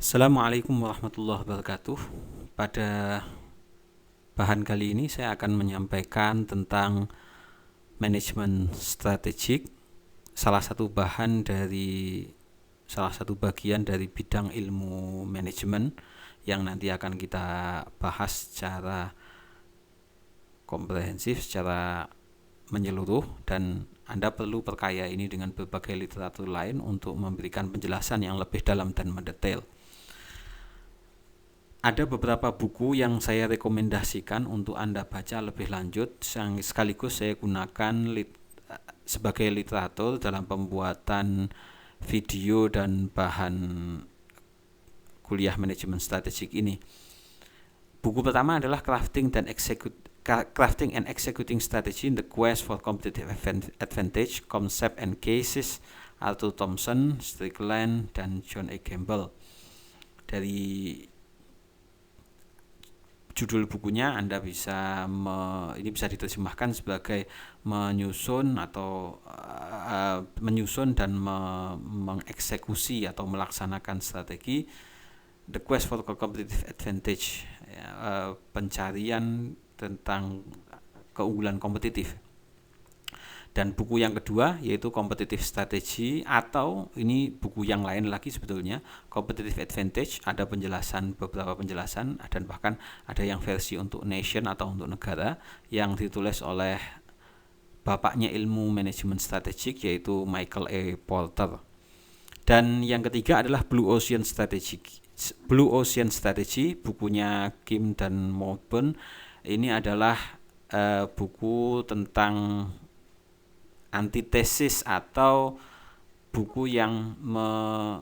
Assalamualaikum warahmatullahi wabarakatuh. Pada bahan kali ini saya akan menyampaikan tentang manajemen strategik, salah satu bagian dari bidang ilmu manajemen yang nanti akan kita bahas secara komprehensif, secara menyeluruh, dan Anda perlu perkaya ini dengan berbagai literatur lain untuk memberikan penjelasan yang lebih dalam dan mendetail. Ada beberapa buku yang saya rekomendasikan untuk Anda baca lebih lanjut, yang sekaligus saya gunakan sebagai literatur dalam pembuatan video dan bahan kuliah manajemen strategik ini. Buku pertama adalah Crafting and Executing Strategy in the Quest for Competitive Advantage, Concept and Cases, Arthur Thomson, Strickland, dan John A. Campbell. Dari judul bukunya Anda ini bisa diterjemahkan sebagai menyusun dan mengeksekusi atau melaksanakan strategi, The Quest for Competitive Advantage, pencarian tentang keunggulan kompetitif. Dan buku yang kedua yaitu Competitive Strategy, atau ini buku yang lain lagi sebetulnya, Competitive Advantage, ada beberapa penjelasan, dan bahkan ada yang versi untuk nation atau untuk negara, yang ditulis oleh bapaknya ilmu manajemen strategik yaitu Michael A. Porter. Dan yang ketiga adalah Blue Ocean Strategy, bukunya Kim dan Morburn. Ini adalah buku tentang antitesis atau buku yang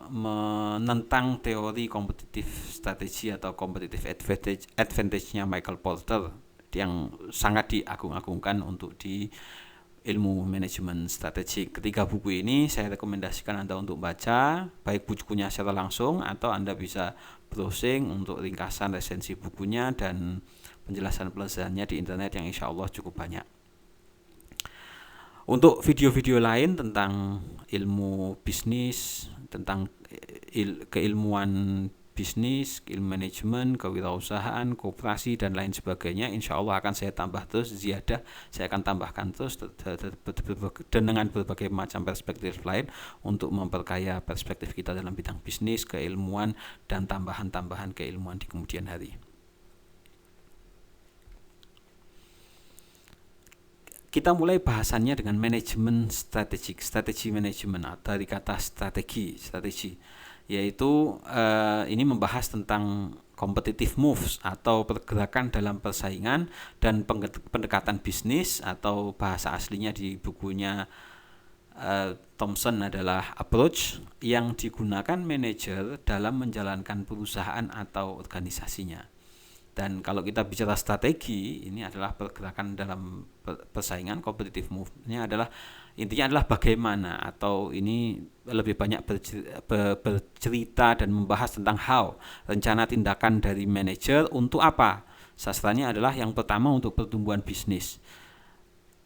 menentang teori kompetitif strategi atau competitive advantage-nya Michael Porter, yang sangat diagung-agungkan untuk di ilmu manajemen strategik. Ketiga buku ini saya rekomendasikan Anda untuk baca, baik bukunya secara langsung atau Anda bisa browsing untuk ringkasan resensi bukunya dan penjelasan-penjelasannya di internet yang insya Allah cukup banyak. Untuk video-video lain tentang ilmu bisnis, tentang keilmuan bisnis, ilmu manajemen, kewirausahaan, koperasi, dan lain sebagainya, insya Allah akan saya tambah terus, saya akan tambahkan terus dan dengan berbagai macam perspektif lain untuk memperkaya perspektif kita dalam bidang bisnis, keilmuan, dan tambahan-tambahan keilmuan di kemudian hari. Kita mulai bahasannya dengan manajemen strategik, strategi manajemen, atau dari kata strategi, yaitu ini membahas tentang competitive moves atau pergerakan dalam persaingan dan pendekatan bisnis, atau bahasa aslinya di bukunya Thomson adalah approach yang digunakan manajer dalam menjalankan perusahaan atau organisasinya. Dan kalau kita bicara strategi, ini adalah pergerakan dalam persaingan, competitive move-nya intinya adalah bagaimana, atau ini lebih banyak bercerita dan membahas tentang how, rencana tindakan dari manajer untuk apa. Sastranya adalah yang pertama untuk pertumbuhan bisnis.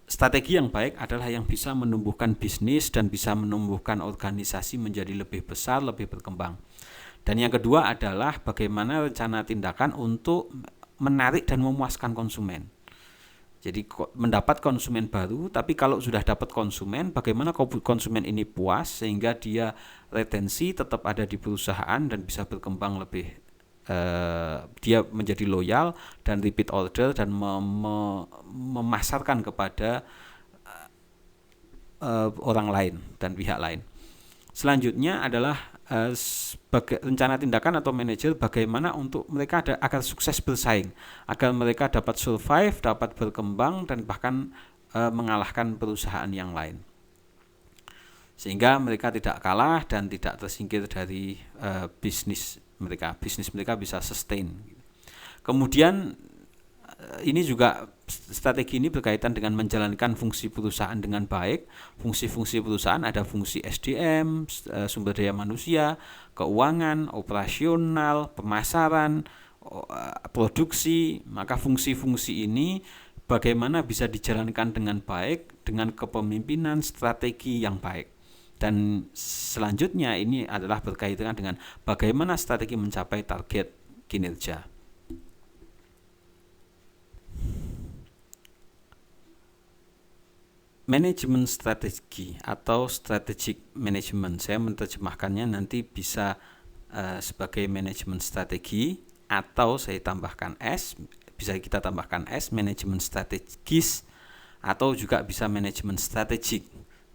Strategi yang baik adalah yang bisa menumbuhkan bisnis dan bisa menumbuhkan organisasi menjadi lebih besar, lebih berkembang. Dan yang kedua adalah bagaimana rencana tindakan untuk menarik dan memuaskan konsumen. Jadi mendapat konsumen baru, tapi kalau sudah dapat konsumen, bagaimana konsumen ini puas sehingga dia retensi, tetap ada di perusahaan dan bisa berkembang lebih, dia menjadi loyal dan repeat order dan memasarkan kepada orang lain dan pihak lain. Selanjutnya adalah rencana tindakan atau manajer bagaimana untuk mereka agar sukses bersaing, agar mereka dapat survive, dapat berkembang, dan bahkan mengalahkan perusahaan yang lain, sehingga mereka tidak kalah dan tidak tersingkir dari bisnis mereka bisa sustain. Kemudian ini juga strategi ini berkaitan dengan menjalankan fungsi perusahaan dengan baik. Fungsi-fungsi perusahaan ada fungsi SDM, sumber daya manusia, keuangan, operasional, pemasaran, produksi. Maka fungsi-fungsi ini bagaimana bisa dijalankan dengan baik dengan kepemimpinan strategi yang baik. Dan selanjutnya ini adalah berkaitan dengan bagaimana strategi mencapai target kinerja. Manajemen strategi atau strategic management, saya menerjemahkannya nanti bisa sebagai manajemen strategi, atau saya tambahkan S, bisa kita tambahkan S, manajemen strategis, atau juga bisa manajemen strategik.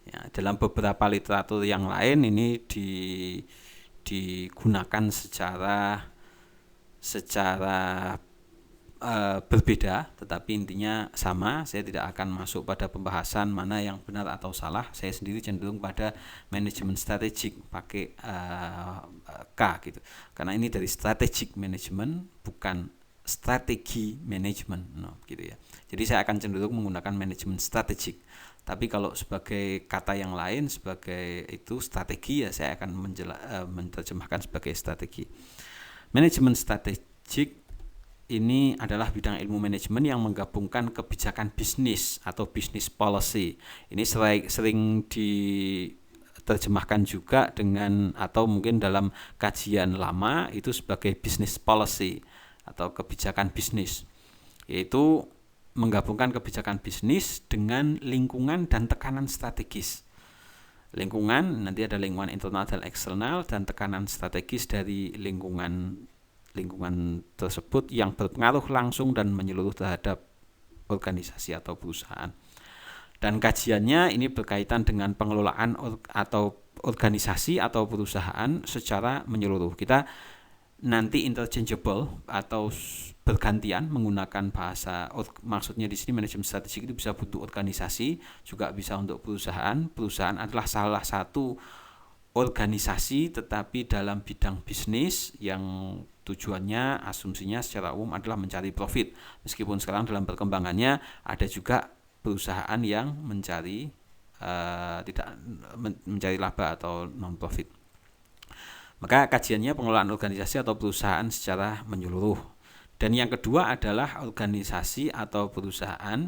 Ya, dalam beberapa literatur yang lain ini digunakan secara berbeda, tetapi intinya sama. Saya tidak akan masuk pada pembahasan mana yang benar atau salah. Saya sendiri cenderung pada manajemen strategik pakai K gitu, karena ini dari strategic management bukan strategi manajemen, gitu ya. Jadi saya akan cenderung menggunakan manajemen strategik. Tapi kalau sebagai kata yang lain, sebagai itu strategi, ya saya akan menerjemahkan sebagai strategi. Manajemen strategik ini adalah bidang ilmu manajemen yang menggabungkan kebijakan bisnis atau business policy. Ini sering diterjemahkan juga dengan, atau mungkin dalam kajian lama itu sebagai business policy atau kebijakan bisnis, yaitu menggabungkan kebijakan bisnis dengan lingkungan dan tekanan strategis. Lingkungan, nanti ada lingkungan internal dan eksternal, dan tekanan strategis dari lingkungan tersebut yang berpengaruh langsung dan menyeluruh terhadap organisasi atau perusahaan. Dan kajiannya ini berkaitan dengan pengelolaan atau organisasi atau perusahaan secara menyeluruh. Kita nanti interchangeable atau bergantian menggunakan bahasa, maksudnya di sini manajemen strategik itu bisa untuk organisasi, juga bisa untuk perusahaan. Perusahaan adalah salah satu organisasi tetapi dalam bidang bisnis yang tujuannya, asumsinya secara umum adalah mencari profit. Meskipun sekarang dalam perkembangannya ada juga perusahaan yang mencari tidak mencari laba atau non profit. Maka kajiannya pengelolaan organisasi atau perusahaan secara menyeluruh. Dan yang kedua adalah organisasi atau perusahaan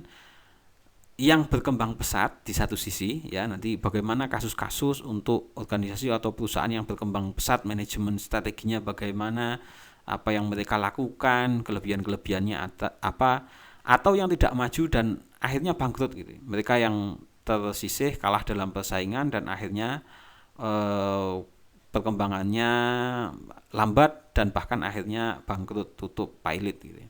yang berkembang pesat di satu sisi, ya, nanti bagaimana kasus-kasus untuk organisasi atau perusahaan yang berkembang pesat, manajemen strateginya bagaimana, apa yang mereka lakukan, kelebihan-kelebihannya apa, atau yang tidak maju dan akhirnya bangkrut gitu. Mereka yang tersisih, kalah dalam persaingan, dan akhirnya perkembangannya lambat dan bahkan akhirnya bangkrut, tutup, pailit gitu.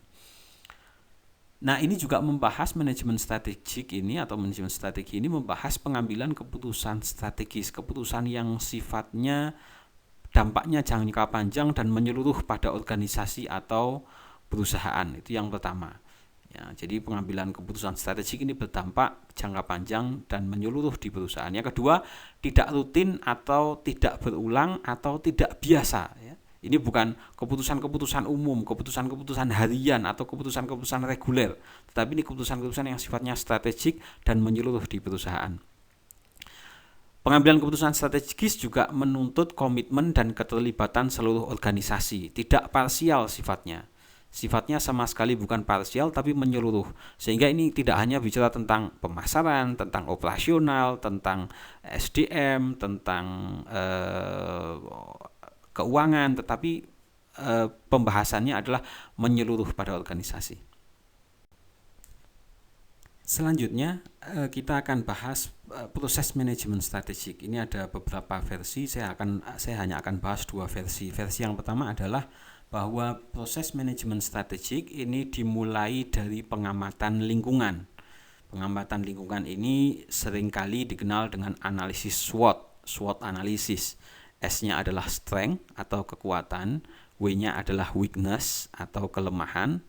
Nah, ini juga membahas manajemen strategik ini atau manajemen strategi ini membahas pengambilan keputusan strategis, keputusan yang sifatnya dampaknya jangka panjang dan menyeluruh pada organisasi atau perusahaan. Itu yang pertama. Ya, jadi pengambilan keputusan strategik ini berdampak jangka panjang dan menyeluruh di perusahaan. Yang kedua, tidak rutin atau tidak berulang atau tidak biasa, ya. Ini bukan keputusan-keputusan umum, keputusan-keputusan harian atau keputusan-keputusan reguler, tetapi ini keputusan-keputusan yang sifatnya strategik dan menyeluruh di perusahaan. Pengambilan keputusan strategis juga menuntut komitmen dan keterlibatan seluruh organisasi, tidak parsial sifatnya. Sifatnya sama sekali bukan parsial tapi menyeluruh. Sehingga ini tidak hanya bicara tentang pemasaran, tentang operasional, tentang SDM, tentang keuangan, tetapi pembahasannya adalah menyeluruh pada organisasi. Selanjutnya kita akan bahas proses manajemen strategik. Ini ada beberapa versi, saya hanya akan bahas dua versi. Versi yang pertama adalah bahwa proses manajemen strategik ini dimulai dari pengamatan lingkungan. Pengamatan lingkungan ini seringkali dikenal dengan analisis SWOT analisis. S-nya adalah strength atau kekuatan, W-nya adalah weakness atau kelemahan,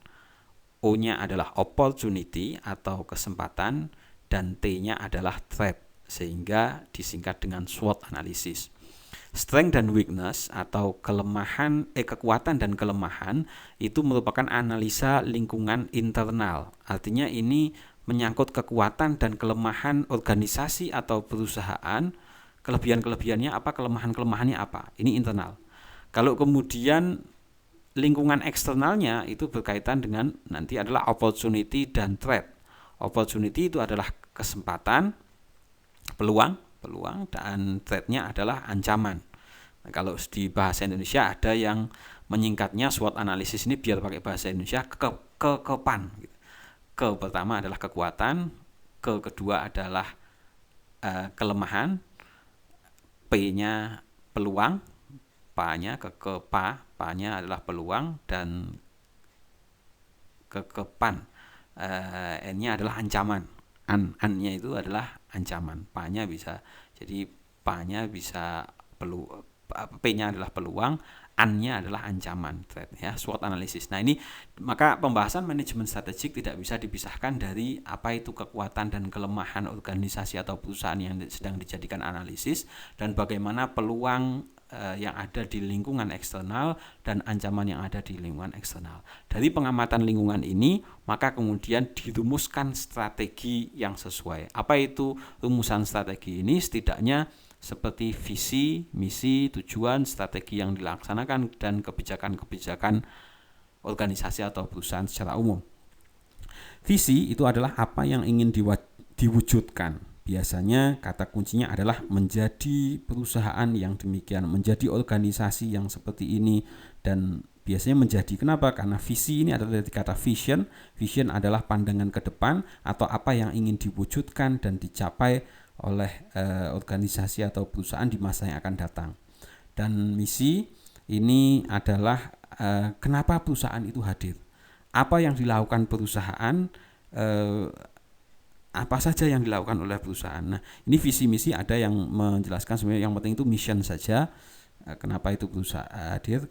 O-nya adalah opportunity atau kesempatan, dan T-nya adalah threat, sehingga disingkat dengan SWOT analisis. Strength dan weakness atau kekuatan dan kelemahan itu merupakan analisa lingkungan internal. Artinya ini menyangkut kekuatan dan kelemahan organisasi atau perusahaan. Kelebihan-kelebihannya apa, kelemahan-kelemahannya apa, ini internal. Kalau kemudian lingkungan eksternalnya itu berkaitan dengan nanti adalah opportunity dan threat. Opportunity itu adalah kesempatan, peluang, peluang, dan threat-nya adalah ancaman. Nah, kalau di bahasa Indonesia ada yang menyingkatnya SWOT analisis ini biar pakai bahasa Indonesia kekepan. Ke pertama adalah kekuatan, ke kedua adalah kelemahan, P-nya peluang, Pa-nya Pa-nya adalah peluang, dan kekepan, N-nya adalah ancaman. An-nya itu adalah ancaman. Pa-nya bisa, jadi Pa-nya bisa P-nya adalah peluang, An-nya adalah ancaman, threat, ya, SWOT analisis. Nah, ini maka pembahasan manajemen strategik tidak bisa dipisahkan dari apa itu kekuatan dan kelemahan organisasi atau perusahaan yang sedang dijadikan analisis, dan bagaimana peluang yang ada di lingkungan eksternal dan ancaman yang ada di lingkungan eksternal. Dari pengamatan lingkungan ini, maka kemudian dirumuskan strategi yang sesuai. Apa itu rumusan strategi ini? Setidaknya seperti visi, misi, tujuan, strategi yang dilaksanakan, dan kebijakan-kebijakan organisasi atau perusahaan secara umum. Visi itu adalah apa yang ingin diwujudkan. Biasanya kata kuncinya adalah menjadi perusahaan yang demikian, menjadi organisasi yang seperti ini, dan biasanya menjadi. Kenapa? Karena visi ini adalah dari kata vision. Vision adalah pandangan ke depan atau apa yang ingin diwujudkan dan dicapai oleh organisasi atau perusahaan di masa yang akan datang. Dan misi ini adalah kenapa perusahaan itu hadir. Apa yang dilakukan perusahaan, apa saja yang dilakukan oleh perusahaan. Nah, ini visi misi ada yang menjelaskan sebenarnya yang penting itu mission saja. Kenapa itu perusahaan hadir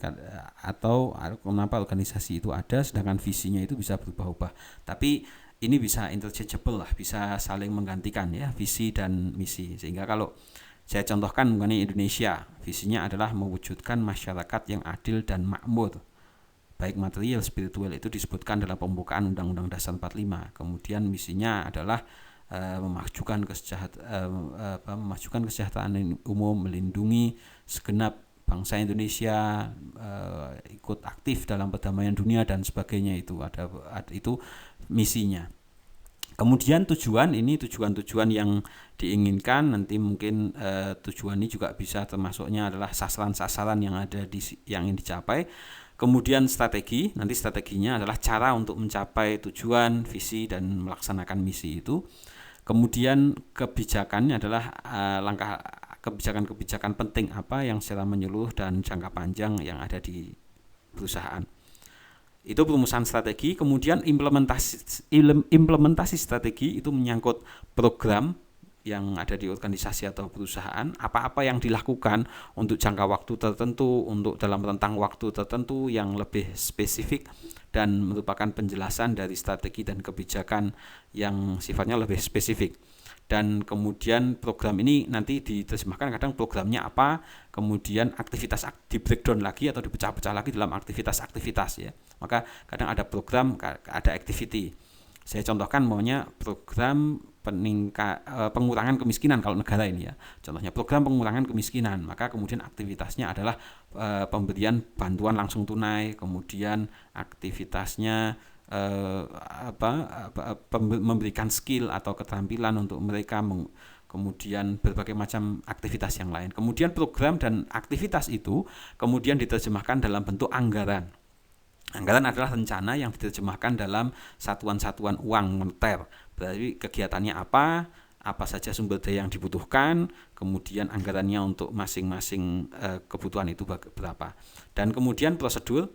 atau kenapa organisasi itu ada, sedangkan visinya itu bisa berubah-ubah. Tapi ini bisa interchangeable lah, bisa saling menggantikan, ya, visi dan misi. Sehingga kalau saya contohkan mengenai Indonesia, visinya adalah mewujudkan masyarakat yang adil dan makmur, baik material, spiritual, itu disebutkan dalam pembukaan Undang-Undang Dasar 45. Kemudian misinya adalah memajukan kesejahteraan umum, melindungi segenap bangsa Indonesia, ikut aktif dalam perdamaian dunia dan sebagainya. Itu misinya. Kemudian tujuan yang diinginkan, nanti mungkin tujuan ini juga bisa termasuknya adalah sasaran-sasaran yang ingin dicapai. Kemudian strategi, nanti strateginya adalah cara untuk mencapai tujuan, visi, dan melaksanakan misi itu. Kemudian kebijakannya adalah kebijakan-kebijakan penting apa yang secara menyeluruh dan jangka panjang yang ada di perusahaan. Itu perumusan strategi. Kemudian implementasi strategi itu menyangkut program yang ada di organisasi atau perusahaan, apa-apa yang dilakukan untuk jangka waktu tertentu, untuk dalam rentang waktu tertentu yang lebih spesifik, dan merupakan penjelasan dari strategi dan kebijakan yang sifatnya lebih spesifik. Dan kemudian program ini nanti diterjemahkan kadang programnya apa, kemudian aktivitas di breakdown lagi atau dipecah-pecah lagi dalam aktivitas-aktivitas, ya. Maka kadang ada program, ada activity. Saya contohkan maunya program pengurangan kemiskinan kalau negara ini, ya. Contohnya program pengurangan kemiskinan, maka kemudian aktivitasnya adalah pemberian bantuan langsung tunai, kemudian aktivitasnya memberikan skill atau keterampilan untuk mereka, kemudian berbagai macam aktivitas yang lain. Kemudian program dan aktivitas itu kemudian diterjemahkan dalam bentuk anggaran. Anggaran adalah rencana yang diterjemahkan dalam satuan-satuan uang moneter. Berarti kegiatannya apa saja sumber daya yang dibutuhkan, kemudian anggarannya untuk masing-masing kebutuhan itu berapa. Dan kemudian prosedur,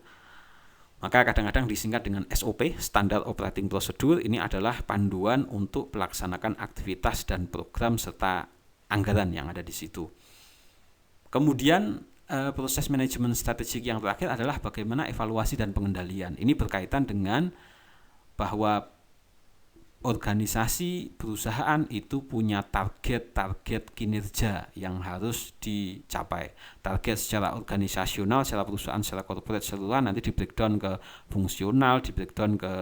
maka kadang-kadang disingkat dengan SOP, Standard Operating Procedure. Ini adalah panduan untuk melaksanakan aktivitas dan program serta anggaran yang ada di situ. Kemudian proses manajemen strategik yang terakhir adalah bagaimana evaluasi dan pengendalian. Ini berkaitan dengan bahwa organisasi perusahaan itu punya target kinerja yang harus dicapai. Target secara organisasional, secara perusahaan, secara corporate seluruhan, nanti di breakdown ke fungsional, di breakdown ke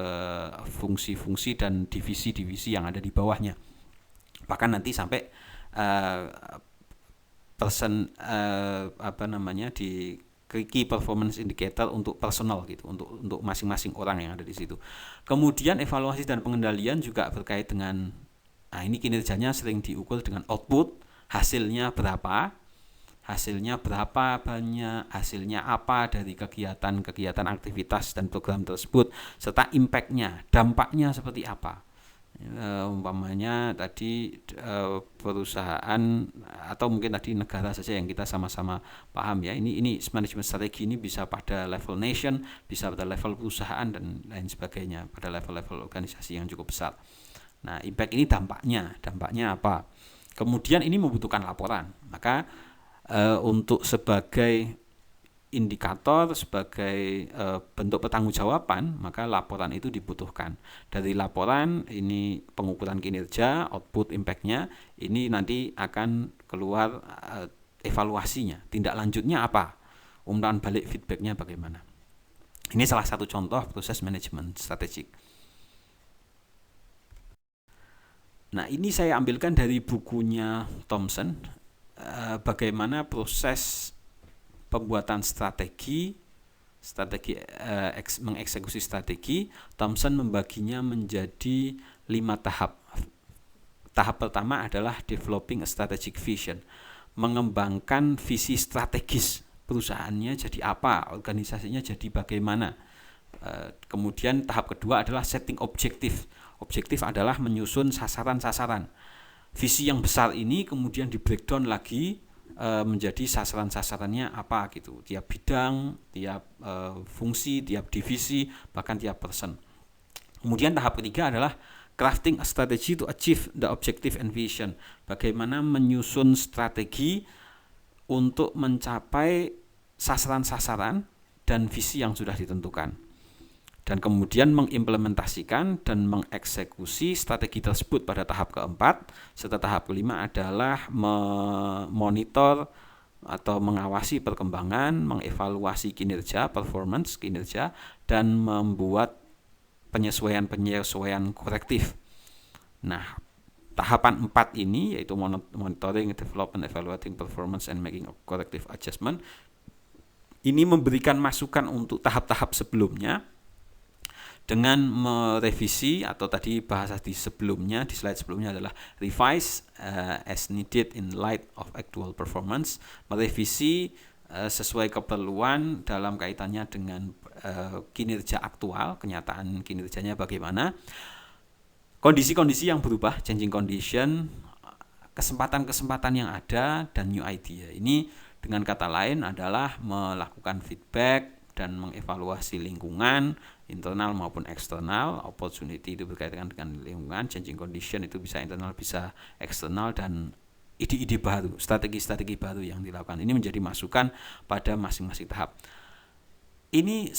fungsi-fungsi dan divisi-divisi yang ada di bawahnya. Bahkan nanti sampai di key performance indicator untuk personal gitu, untuk masing-masing orang yang ada di situ. Kemudian evaluasi dan pengendalian juga berkait dengan ini kinerjanya sering diukur dengan output, hasilnya berapa, banyak, hasilnya apa dari kegiatan aktivitas dan program tersebut, serta impact-nya, dampaknya seperti apa. Umpamanya tadi perusahaan atau mungkin tadi negara saja yang kita sama-sama paham ya, ini manajemen strategi ini bisa pada level nation, bisa pada level perusahaan dan lain sebagainya, pada level-level organisasi yang cukup besar. Nah, impact ini dampaknya apa? Kemudian ini membutuhkan laporan. Maka untuk sebagai indikator, sebagai bentuk pertanggungjawaban, maka laporan itu dibutuhkan. Dari laporan ini pengukuran kinerja, output, impact-nya, ini nanti akan keluar evaluasinya, tindak lanjutnya apa, umpan balik feedback-nya bagaimana. Ini salah satu contoh proses manajemen strategik. Nah, ini saya ambilkan dari bukunya Thompson, bagaimana proses pembuatan strategi mengeksekusi strategi. Thompson membaginya menjadi 5 tahap. Tahap pertama adalah developing a strategic vision, mengembangkan visi strategis perusahaannya jadi apa, organisasinya jadi bagaimana. Kemudian tahap kedua adalah setting objektif. Objektif adalah menyusun sasaran-sasaran. Visi yang besar ini kemudian di breakdown lagi menjadi sasaran-sasarannya apa gitu, tiap bidang, tiap fungsi, tiap divisi, bahkan tiap person. Kemudian tahap ketiga adalah crafting a strategy to achieve the objective and vision, bagaimana menyusun strategi untuk mencapai sasaran-sasaran dan visi yang sudah ditentukan, dan kemudian mengimplementasikan dan mengeksekusi strategi tersebut pada tahap keempat. Serta tahap kelima adalah memonitor atau mengawasi perkembangan, mengevaluasi kinerja, performance kinerja, dan membuat penyesuaian korektif. Nah, tahapan 4 ini yaitu monitoring, development, evaluating performance, and making a corrective adjustment, ini memberikan masukan untuk tahap-tahap sebelumnya dengan merevisi, atau tadi bahasa di sebelumnya, di slide sebelumnya adalah revise as needed in light of actual performance, merevisi sesuai keperluan dalam kaitannya dengan kinerja aktual, kenyataan kinerjanya bagaimana, kondisi-kondisi yang berubah, changing condition, kesempatan-kesempatan yang ada, dan new idea. Ini dengan kata lain adalah melakukan feedback dan mengevaluasi lingkungan, internal maupun eksternal. Opportunity itu berkaitan dengan lingkungan, changing condition itu bisa internal bisa eksternal, dan ide-ide baru, strategi-strategi baru yang dilakukan. Ini menjadi masukan pada masing-masing tahap. Ini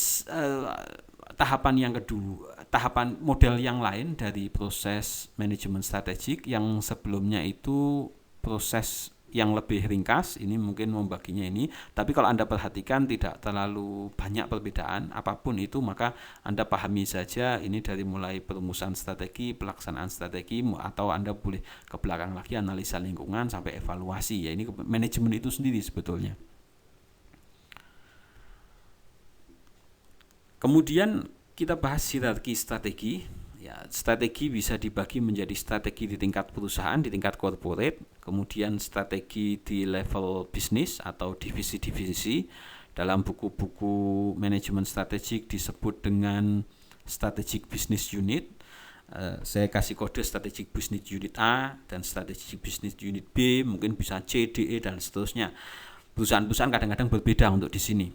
tahapan yang kedua, tahapan model yang lain dari proses manajemen strategik. Yang sebelumnya itu proses yang lebih ringkas, ini mungkin membaginya ini, tapi kalau Anda perhatikan tidak terlalu banyak perbedaan apapun itu, maka Anda pahami saja ini dari mulai perumusan strategi, pelaksanaan strategi, atau Anda boleh ke belakang lagi analisa lingkungan sampai evaluasi. Ya, ini manajemen itu sendiri sebetulnya. Kemudian kita bahas hierarki strategi. Ya, strategi bisa dibagi menjadi strategi di tingkat perusahaan, di tingkat corporate, kemudian strategi di level bisnis atau divisi-divisi. Dalam buku-buku manajemen strategik disebut dengan strategic business unit. Saya kasih kode strategic business unit A dan strategic business unit B, mungkin bisa C, D, E, dan seterusnya. Perusahaan-perusahaan kadang-kadang berbeda untuk di sini.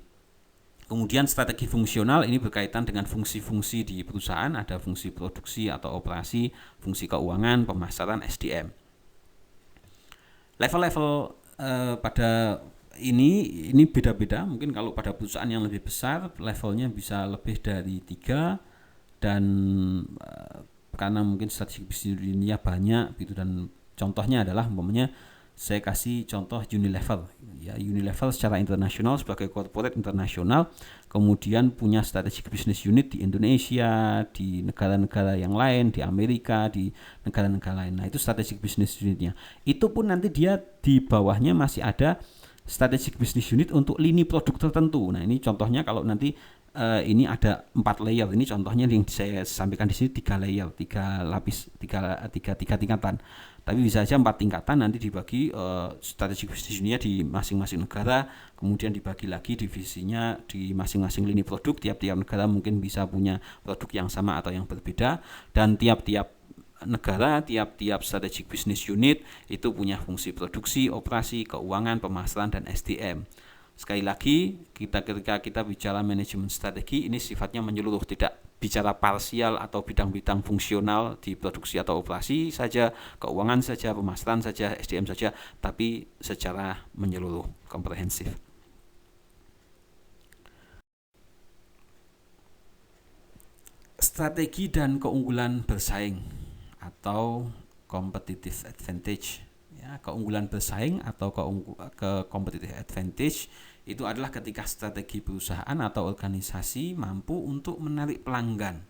Kemudian strategi fungsional ini berkaitan dengan fungsi-fungsi di perusahaan, ada fungsi produksi atau operasi, fungsi keuangan, pemasaran, SDM. Level-level pada ini beda-beda. Mungkin kalau pada perusahaan yang lebih besar levelnya bisa lebih dari 3, dan karena mungkin strategi bisnisnya banyak gitu, dan contohnya adalah umpamanya saya kasih contoh Unilever. Ya, Unilever secara internasional sebagai corporate internasional, kemudian punya strategic business unit di Indonesia, di negara-negara yang lain, di Amerika, di negara-negara lain. Nah, itu strategic business unitnya. Itu pun nanti dia di bawahnya masih ada strategic business unit untuk lini produk tertentu. Nah, ini contohnya kalau nanti ini ada 4 layer. Ini contohnya yang saya sampaikan di sini 3 layer, 3 lapis, 3 tingkatan. Tapi bisa saja 4 tingkatan nanti dibagi strategic business unitnya di masing-masing negara, kemudian dibagi lagi divisinya di masing-masing lini produk. Tiap-tiap negara mungkin bisa punya produk yang sama atau yang berbeda, dan tiap-tiap negara, tiap-tiap strategic business unit itu punya fungsi produksi, operasi, keuangan, pemasaran, dan SDM. Sekali lagi, ketika kita bicara manajemen strategi, ini sifatnya menyeluruh, tidak bicara parsial atau bidang-bidang fungsional di produksi atau operasi saja, keuangan saja, pemasaran saja, SDM saja, tapi secara menyeluruh, komprehensif. Strategi dan keunggulan bersaing atau competitive advantage. Ya, keunggulan bersaing atau competitive advantage itu adalah ketika strategi perusahaan atau organisasi mampu untuk menarik pelanggan.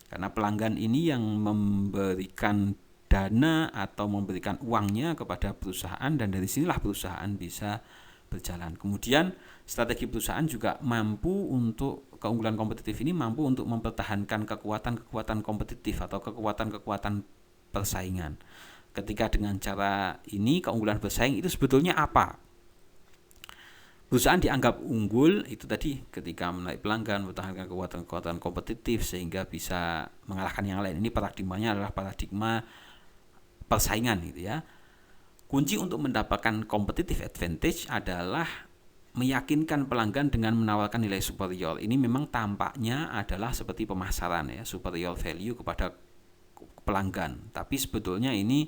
Karena pelanggan ini yang memberikan dana atau memberikan uangnya kepada perusahaan, dan dari sinilah perusahaan bisa berjalan. Kemudian strategi perusahaan juga mampu untuk, keunggulan kompetitif ini mampu untuk mempertahankan kekuatan kompetitif atau kekuatan persaingan. Ketika dengan cara ini keunggulan bersaing itu sebetulnya apa? Perusahaan dianggap unggul itu tadi ketika menarik pelanggan, mempertahankan kekuatan kompetitif sehingga bisa mengalahkan yang lain. Ini paradigmanya adalah paradigma persaingan gitu ya. Kunci untuk mendapatkan competitive advantage adalah meyakinkan pelanggan dengan menawarkan nilai superior. Ini memang tampaknya adalah seperti pemasaran ya, superior value kepada pelanggan. Tapi sebetulnya ini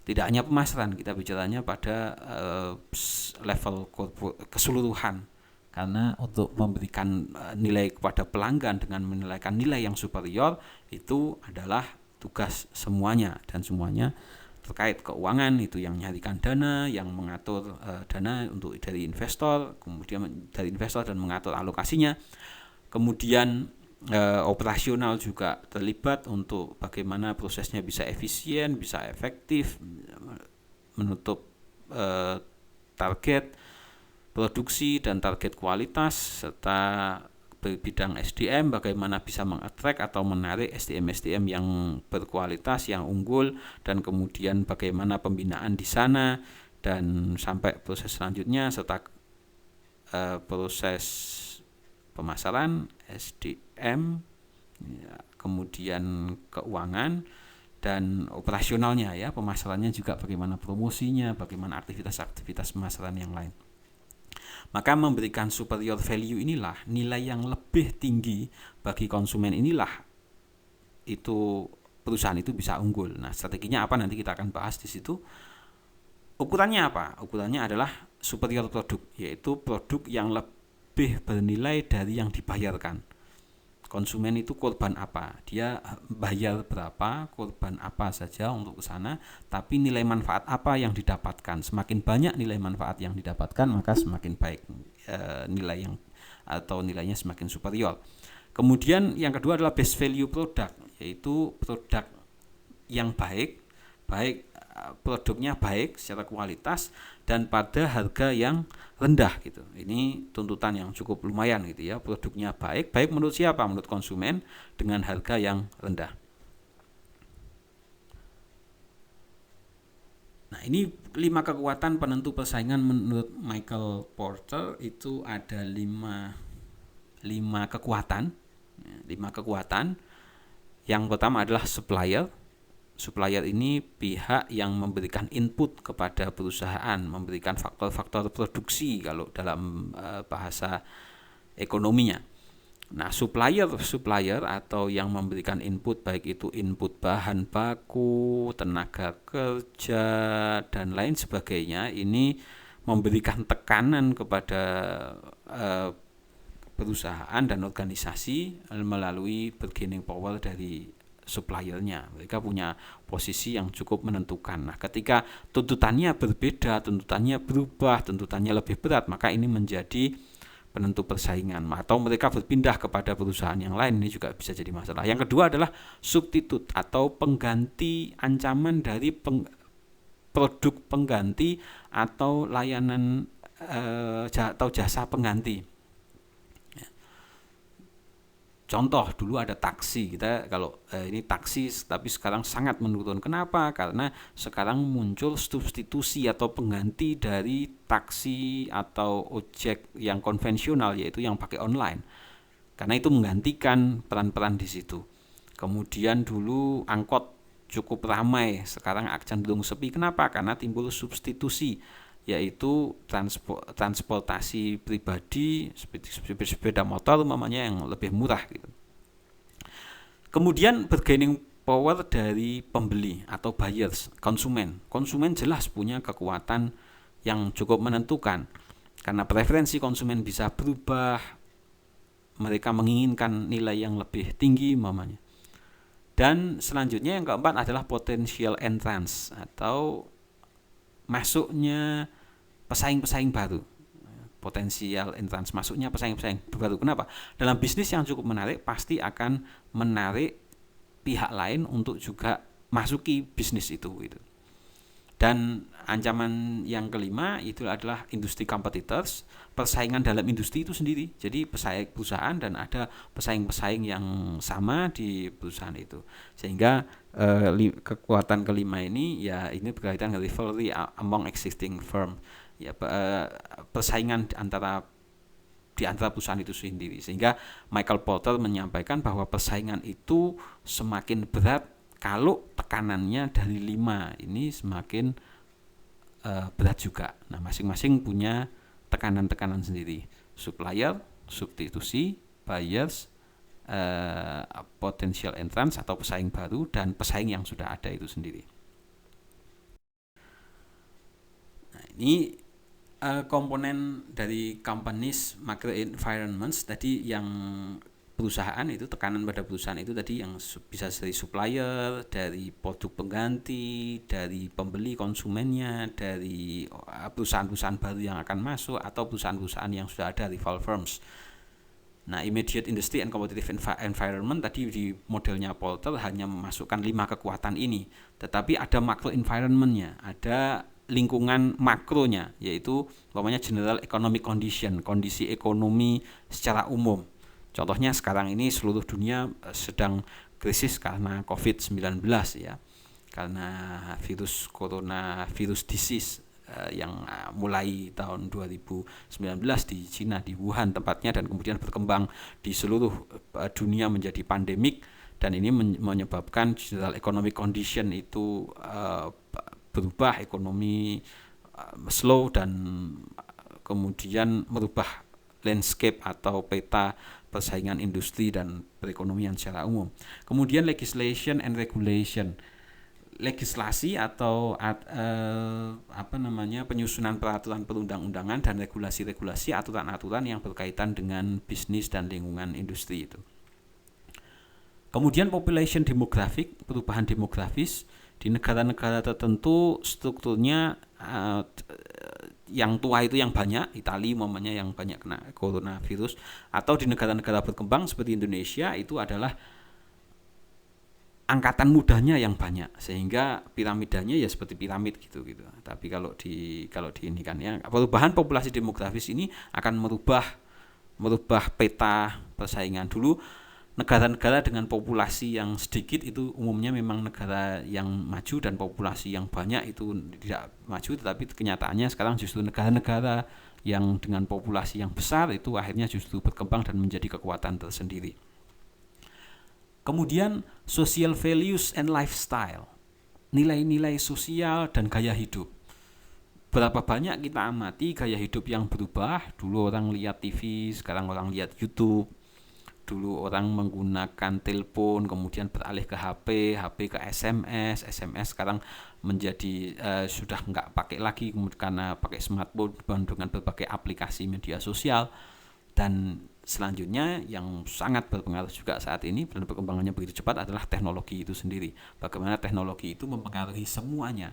tidak hanya pemasaran, kita bicaranya pada level keseluruhan. Karena untuk memberikan nilai kepada pelanggan dengan menilaikan nilai yang superior itu adalah tugas semuanya, dan semuanya terkait keuangan itu yang menyarikan dana, yang mengatur dana untuk dari investor, kemudian dari investor dan mengatur alokasinya. Kemudian operasional juga terlibat untuk bagaimana prosesnya bisa efisien, bisa efektif, menutup target produksi dan target kualitas, serta bidang SDM bagaimana bisa mengattract atau menarik SDM yang berkualitas, yang unggul, dan kemudian bagaimana pembinaan di sana, dan sampai proses selanjutnya serta proses pemasaran, SDM, ya, kemudian keuangan dan operasionalnya ya, pemasarannya juga bagaimana promosinya, bagaimana aktivitas pemasaran yang lain. Maka memberikan superior value inilah, nilai yang lebih tinggi bagi konsumen inilah, itu perusahaan itu bisa unggul. Nah, strateginya apa nanti kita akan bahas di situ. Ukurannya apa? Ukurannya adalah superior produk, yaitu produk yang lebih bernilai dari yang dibayarkan. Konsumen itu korban apa? Dia bayar berapa, korban apa saja untuk ke sana, tapi nilai manfaat apa yang didapatkan. Semakin banyak nilai manfaat yang didapatkan, maka semakin baik nilai yang atau nilainya semakin superior. Kemudian yang kedua adalah best value product, yaitu produk yang baik produknya baik secara kualitas dan pada harga yang rendah gitu. Ini tuntutan yang cukup lumayan gitu ya. Produknya baik menurut siapa? Menurut konsumen, dengan harga yang rendah. Nah, ini 5 kekuatan penentu persaingan menurut Michael Porter. Itu ada 5 kekuatan. 5 kekuatan. Yang pertama adalah supplier. Supplier ini pihak yang memberikan input kepada perusahaan, memberikan faktor-faktor produksi kalau dalam bahasa ekonominya. Nah, supplier atau yang memberikan input, baik itu input bahan baku, tenaga kerja, dan lain sebagainya, ini memberikan tekanan kepada perusahaan dan organisasi melalui bargaining power dari suppliernya. Mereka punya posisi yang cukup menentukan. Nah, ketika tuntutannya berbeda, tuntutannya berubah, tuntutannya lebih berat, maka ini menjadi penentu persaingan. Atau mereka berpindah kepada perusahaan yang lain, ini juga bisa jadi masalah. Yang kedua adalah substitute atau pengganti, ancaman dari produk pengganti atau layanan atau jasa pengganti. Contoh, dulu ada taksi, kita kalau ini taksi tapi sekarang sangat menurun. Kenapa? Karena sekarang muncul substitusi atau pengganti dari taksi atau ojek yang konvensional, yaitu yang pakai online. Karena itu menggantikan peran-peran di situ. Kemudian dulu angkot cukup ramai, sekarang cenderung sepi. Kenapa? Karena timbul substitusi, yaitu transportasi pribadi seperti sepeda motor umpamanya yang lebih murah gitu. Kemudian bargaining power dari pembeli atau buyers, konsumen. Konsumen jelas punya kekuatan yang cukup menentukan karena preferensi konsumen bisa berubah. Mereka menginginkan nilai yang lebih tinggi umpamanya. Dan selanjutnya yang keempat adalah potential entrance atau masuknya pesaing-pesaing baru. Potensial entrance, masuknya pesaing-pesaing baru. Kenapa? Dalam bisnis yang cukup menarik pasti akan menarik pihak lain untuk juga masuki bisnis itu gitu. Dan ancaman yang kelima itu adalah industri competitors, persaingan dalam industri itu sendiri. Jadi pesaing perusahaan dan ada pesaing-pesaing yang sama di perusahaan itu. Sehingga kekuatan kelima ini ya ini berkaitan dengan rivalry among existing firm. Ya persaingan di antara perusahaan itu sendiri. Sehingga Michael Porter menyampaikan bahwa persaingan itu semakin berat kalau tekanannya dari 5 ini semakin berat juga. Nah, masing-masing punya tekanan-tekanan sendiri. Supplier, substitusi, buyers, potential entrance atau pesaing baru, dan pesaing yang sudah ada itu sendiri. Nah, ini komponen dari companies macro environments tadi yang perusahaan itu, tekanan pada perusahaan itu tadi yang bisa dari supplier, dari produk pengganti, dari pembeli konsumennya, dari perusahaan-perusahaan baru yang akan masuk atau perusahaan-perusahaan yang sudah ada, rival firms. Nah, immediate industry and competitive environment tadi di modelnya Porter hanya memasukkan 5 kekuatan ini, tetapi ada macro environmentnya, ada lingkungan makronya, yaitu umpamanya general economic condition, kondisi ekonomi secara umum. Contohnya sekarang ini seluruh dunia sedang krisis karena COVID-19 ya. Karena virus coronavirus disease yang mulai tahun 2019 di Cina, di Wuhan tempatnya, dan kemudian berkembang di seluruh dunia menjadi pandemik, dan ini menyebabkan general economic condition itu berubah, ekonomi slow, dan kemudian merubah landscape atau peta persaingan industri dan perekonomian secara umum. Kemudian legislation and regulation, legislasi atau penyusunan peraturan perundang-undangan dan regulasi-regulasi, aturan-aturan yang berkaitan dengan bisnis dan lingkungan industri itu. Kemudian population demographic, perubahan demografis di negara-negara tertentu strukturnya yang tua itu yang banyak, Italia umpamanya yang banyak kena coronavirus, atau di negara-negara berkembang seperti Indonesia itu adalah angkatan mudanya yang banyak, sehingga piramidanya ya seperti piramid gitu. Tapi kalau di ini kan ya, perubahan populasi demografis ini akan merubah peta persaingan. Dulu negara-negara dengan populasi yang sedikit itu umumnya memang negara yang maju, dan populasi yang banyak itu tidak maju, tetapi kenyataannya sekarang justru negara-negara yang dengan populasi yang besar itu akhirnya justru berkembang dan menjadi kekuatan tersendiri. Kemudian social values and lifestyle, nilai-nilai sosial dan gaya hidup. Berapa banyak kita amati gaya hidup yang berubah. Dulu orang lihat TV, sekarang orang lihat YouTube. Dulu orang menggunakan telepon, kemudian beralih ke HP ke SMS sekarang menjadi sudah nggak pakai lagi karena pakai smartphone dengan berbagai aplikasi media sosial. Dan selanjutnya yang sangat berpengaruh juga saat ini dan perkembangannya begitu cepat adalah teknologi itu sendiri. Bagaimana teknologi itu mempengaruhi semuanya,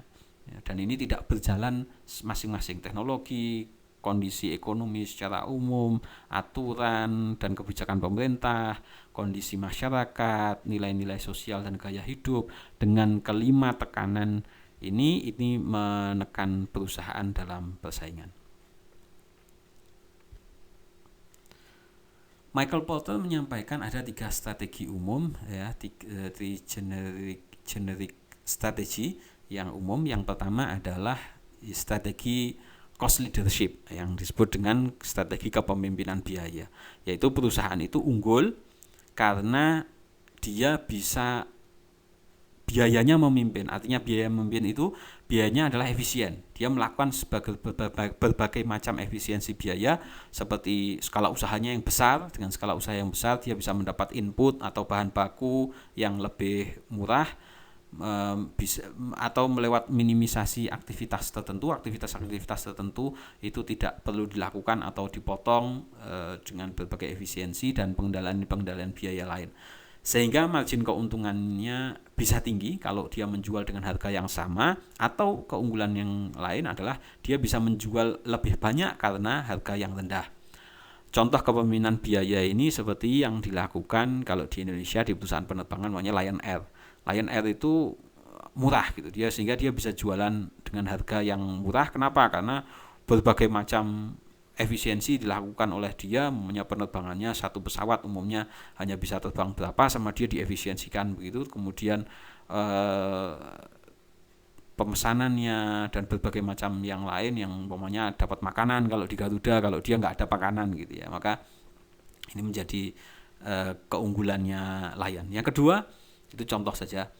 dan ini tidak berjalan masing-masing. Teknologi, kondisi ekonomi secara umum, aturan dan kebijakan pemerintah, kondisi masyarakat, nilai-nilai sosial dan gaya hidup, dengan kelima tekanan ini menekan perusahaan dalam persaingan. Michael Porter menyampaikan ada 3 strategi umum ya, 3 generic strategy yang umum. Yang pertama adalah strategi cost leadership yang disebut dengan strategi kepemimpinan biaya, yaitu perusahaan itu unggul karena dia bisa biayanya memimpin. Artinya biaya memimpin itu biayanya adalah efisien. Dia melakukan berbagai macam efisiensi biaya, seperti skala usahanya yang besar. Dengan skala usaha yang besar dia bisa mendapat input atau bahan baku yang lebih murah, atau melewat minimisasi aktivitas tertentu itu tidak perlu dilakukan atau dipotong dengan berbagai efisiensi dan pengendalian biaya lain, sehingga margin keuntungannya bisa tinggi kalau dia menjual dengan harga yang sama. Atau keunggulan yang lain adalah dia bisa menjual lebih banyak karena harga yang rendah. Contoh kepemimpinan biaya ini seperti yang dilakukan kalau di Indonesia di perusahaan penerbangan namanya Lion Air. Lion Air itu murah gitu dia, sehingga dia bisa jualan dengan harga yang murah. Kenapa? Karena berbagai macam efisiensi dilakukan oleh dia. Umumnya penerbangannya satu pesawat umumnya hanya bisa terbang berapa, sama dia diefisiensikan begitu. Kemudian pemesanannya dan berbagai macam yang lain, yang umpamanya dapat makanan kalau di Garuda, kalau dia nggak ada makanan gitu ya, maka ini menjadi keunggulannya Lion. Yang kedua, itu contoh saja.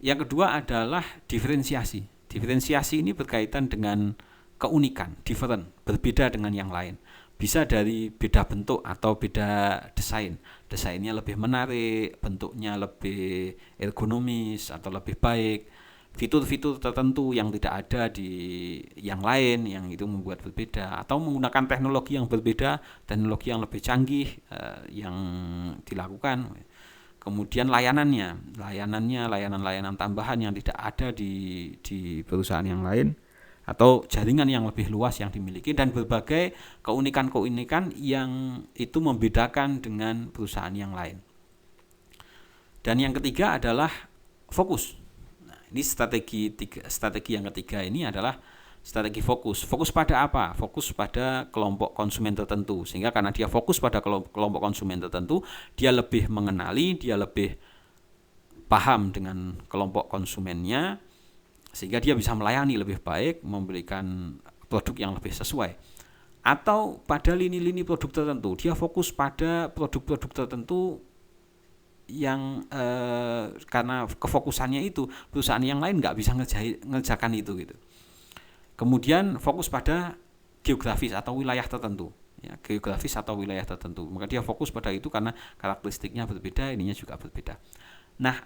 Yang kedua adalah diferensiasi. Diferensiasi ini berkaitan dengan keunikan, different, berbeda dengan yang lain. Bisa dari beda bentuk atau beda desain. Desainnya lebih menarik, bentuknya lebih ergonomis atau lebih baik. Fitur-fitur tertentu yang tidak ada di yang lain, yang itu membuat berbeda. Atau menggunakan teknologi yang berbeda, teknologi yang lebih canggih yang dilakukan. Kemudian layanan tambahan yang tidak ada di perusahaan yang lain, atau jaringan yang lebih luas yang dimiliki, dan berbagai keunikan-keunikan yang itu membedakan dengan perusahaan yang lain. Dan yang ketiga adalah fokus. Nah, ini strategi yang ketiga ini adalah strategi fokus. Fokus pada apa? Fokus pada kelompok konsumen tertentu. Sehingga karena dia fokus pada kelompok konsumen tertentu, dia lebih mengenali, dia lebih paham dengan kelompok konsumennya, sehingga dia bisa melayani lebih baik, memberikan produk yang lebih sesuai. Atau pada lini-lini produk tertentu, dia fokus pada produk-produk tertentu yang karena kefokusannya itu perusahaan yang lain nggak bisa ngerjakan itu gitu. Kemudian fokus pada geografis atau wilayah tertentu, ya, maka dia fokus pada itu karena karakteristiknya berbeda, ininya juga berbeda. Nah,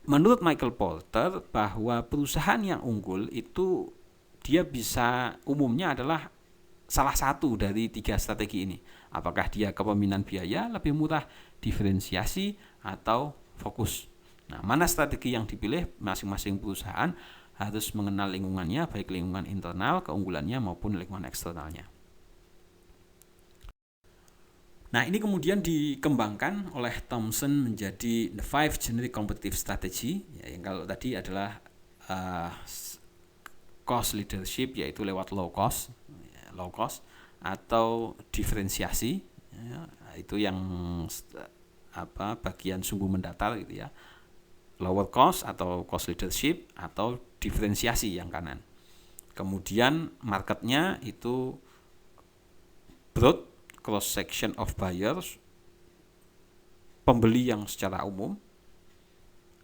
menurut Michael Porter, bahwa perusahaan yang unggul itu dia bisa umumnya adalah salah satu dari 3 strategi ini. Apakah dia kepemimpinan biaya, lebih murah, diferensiasi, atau fokus. Nah, mana strategi yang dipilih? Masing-masing perusahaan harus mengenal lingkungannya, baik lingkungan internal, keunggulannya, maupun lingkungan eksternalnya. Nah, ini kemudian dikembangkan oleh Thomson menjadi the 5 generic competitive strategy, ya, yang kalau tadi adalah cost leadership, yaitu lewat low cost, atau diferensiasi, ya, itu yang bagian sumbu mendatar gitu ya. Lower cost atau cost leadership, atau diferensiasi yang kanan. Kemudian marketnya itu broad cross section of buyers, pembeli yang secara umum,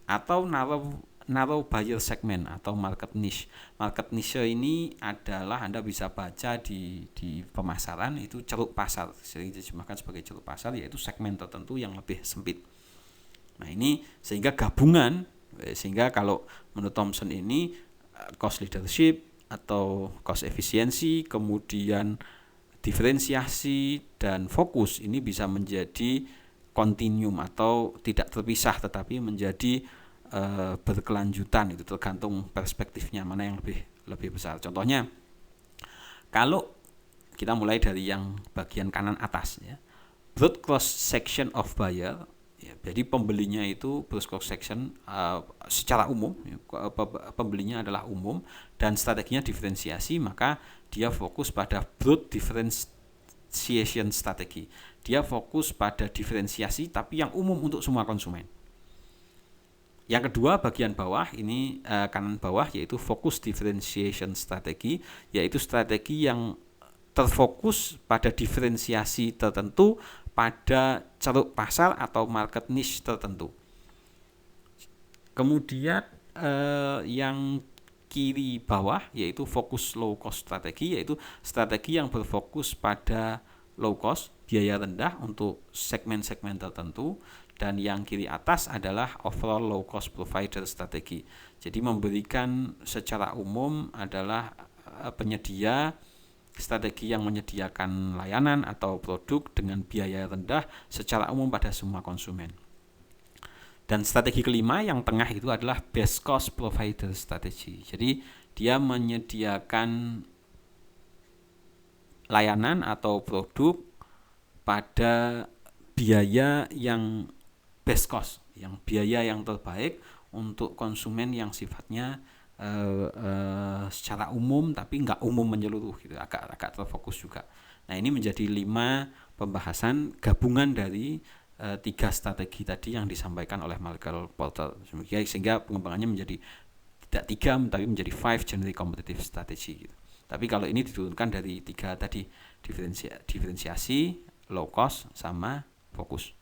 atau narrow buyer segment atau market niche. Market niche ini adalah, Anda bisa baca di pemasaran, itu ceruk pasar, sering diterjemahkan sebagai ceruk pasar, yaitu segmen tertentu yang lebih sempit. Nah, ini sehingga gabungan, sehingga kalau menurut Thomson ini cost leadership atau cost efisiensi, kemudian diferensiasi dan fokus ini bisa menjadi kontinuum atau tidak terpisah, tetapi menjadi berkelanjutan. Itu tergantung perspektifnya mana yang lebih besar. Contohnya, kalau kita mulai dari yang bagian kanan atas ya, broad cross section of buyer, ya, jadi pembelinya itu broad cross section secara umum, ya, pembelinya adalah umum dan strateginya diferensiasi, maka dia fokus pada broad difference differentiation strategi. Dia fokus pada diferensiasi tapi yang umum untuk semua konsumen. Yang kedua bagian bawah ini kanan bawah yaitu focus differentiation strategi, yaitu strategi yang terfokus pada diferensiasi tertentu pada ceruk pasar atau market niche tertentu. Kemudian yang kiri bawah yaitu fokus low cost strategi, yaitu strategi yang berfokus pada low cost, biaya rendah untuk segmen-segmen tertentu. Dan yang kiri atas adalah overall low cost provider strategi. Jadi memberikan secara umum adalah penyedia strategi yang menyediakan layanan atau produk dengan biaya rendah secara umum pada semua konsumen. Dan strategi kelima yang tengah itu adalah best cost provider strategi. Jadi dia menyediakan layanan atau produk pada biaya yang best cost, yang biaya yang terbaik untuk konsumen yang sifatnya secara umum tapi nggak umum menyeluruh gitu, agak terfokus juga. Nah ini menjadi 5 pembahasan gabungan dari 3 strategi tadi yang disampaikan oleh Michael Porter, sehingga pengembangannya menjadi tidak 3 tapi menjadi 5 generic competitive strategy gitu. Tapi kalau ini diturunkan dari 3 tadi, diferensiasi, low cost sama fokus.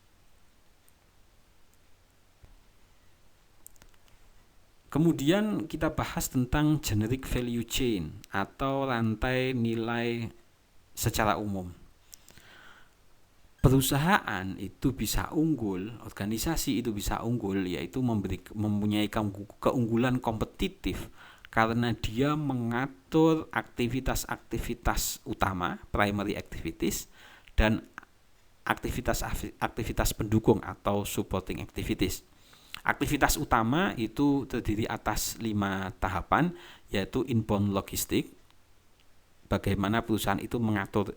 Kemudian kita bahas tentang generic value chain atau rantai nilai secara umum. Perusahaan itu bisa unggul, organisasi itu bisa unggul, yaitu mempunyai keunggulan kompetitif karena dia mengatur aktivitas-aktivitas utama, primary activities, dan aktivitas pendukung atau supporting activities. Aktivitas utama itu terdiri atas 5 tahapan, yaitu inbound logistik, bagaimana perusahaan itu mengatur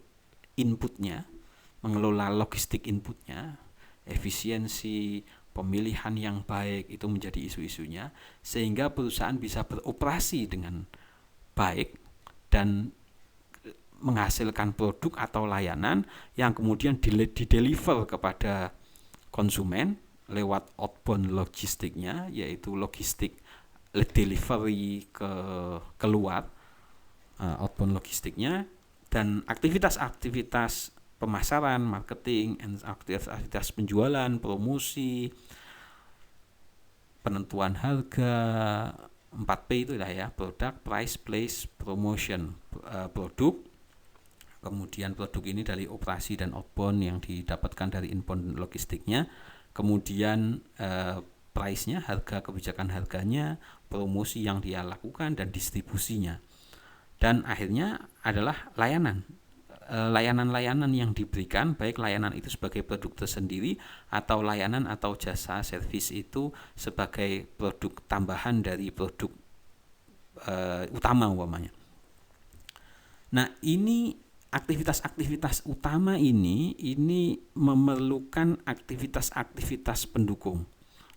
inputnya, mengelola logistik inputnya, efisiensi, pemilihan yang baik itu menjadi isu-isunya, sehingga perusahaan bisa beroperasi dengan baik dan menghasilkan produk atau layanan yang kemudian dideliver kepada konsumen lewat outbound logistiknya, yaitu logistik delivery keluar, outbound logistiknya, dan aktivitas-aktivitas pemasaran, marketing, aktivitas penjualan, promosi, penentuan harga, 4P itu lah ya, product, price, place, promotion. Produk, kemudian produk ini dari operasi dan outbound yang didapatkan dari inbound logistiknya, kemudian price-nya, harga, kebijakan harganya, promosi yang dia lakukan, dan distribusinya. Dan akhirnya adalah layanan-layanan yang diberikan, baik layanan itu sebagai produk tersendiri atau layanan atau jasa servis itu sebagai produk tambahan dari produk utama umpamanya. Nah ini aktivitas-aktivitas utama ini memerlukan aktivitas-aktivitas pendukung.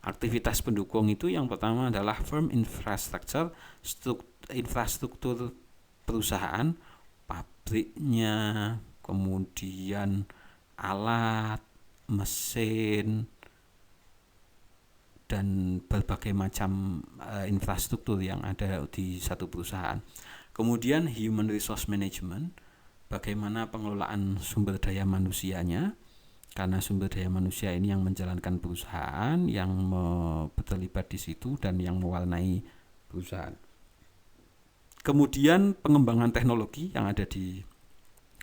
Aktivitas pendukung itu yang pertama adalah firm infrastructure, infrastruktur perusahaan, pabriknya, kemudian alat, mesin, dan berbagai macam infrastruktur yang ada di satu perusahaan. Kemudian human resource management, bagaimana pengelolaan sumber daya manusianya, karena sumber daya manusia ini yang menjalankan perusahaan, yang terlibat di situ dan yang mewarnai perusahaan. Kemudian pengembangan teknologi yang ada di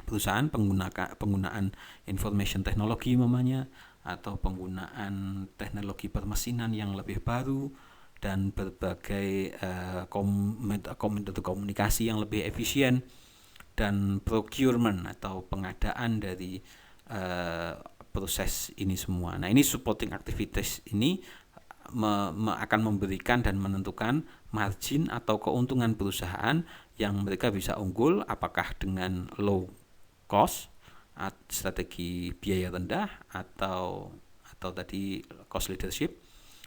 perusahaan, penggunaan information technology umpamanya, atau penggunaan teknologi permesinan yang lebih baru, dan berbagai komunikasi yang lebih efisien, dan procurement atau pengadaan dari proses ini semua. Nah ini supporting activities ini akan memberikan dan menentukan margin atau keuntungan perusahaan yang mereka bisa unggul, apakah dengan low cost, strategi biaya rendah, atau tadi cost leadership,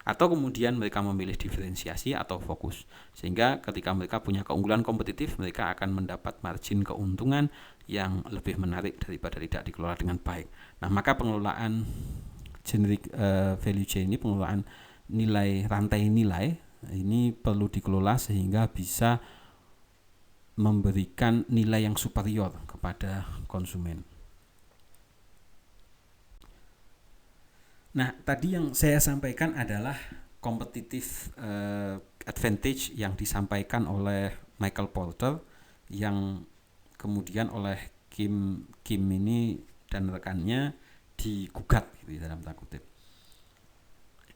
Atau kemudian mereka memilih diferensiasi atau fokus, sehingga ketika mereka punya keunggulan kompetitif, mereka akan mendapat margin keuntungan yang lebih menarik daripada tidak dikelola dengan baik. Nah, maka pengelolaan generic value chain ini, pengelolaan nilai, rantai nilai ini perlu dikelola sehingga bisa memberikan nilai yang superior kepada konsumen. Nah, tadi yang saya sampaikan adalah competitive advantage yang disampaikan oleh Michael Porter, yang kemudian oleh Kim ini dan rekannya digugat gitu, dalam tanda kutip.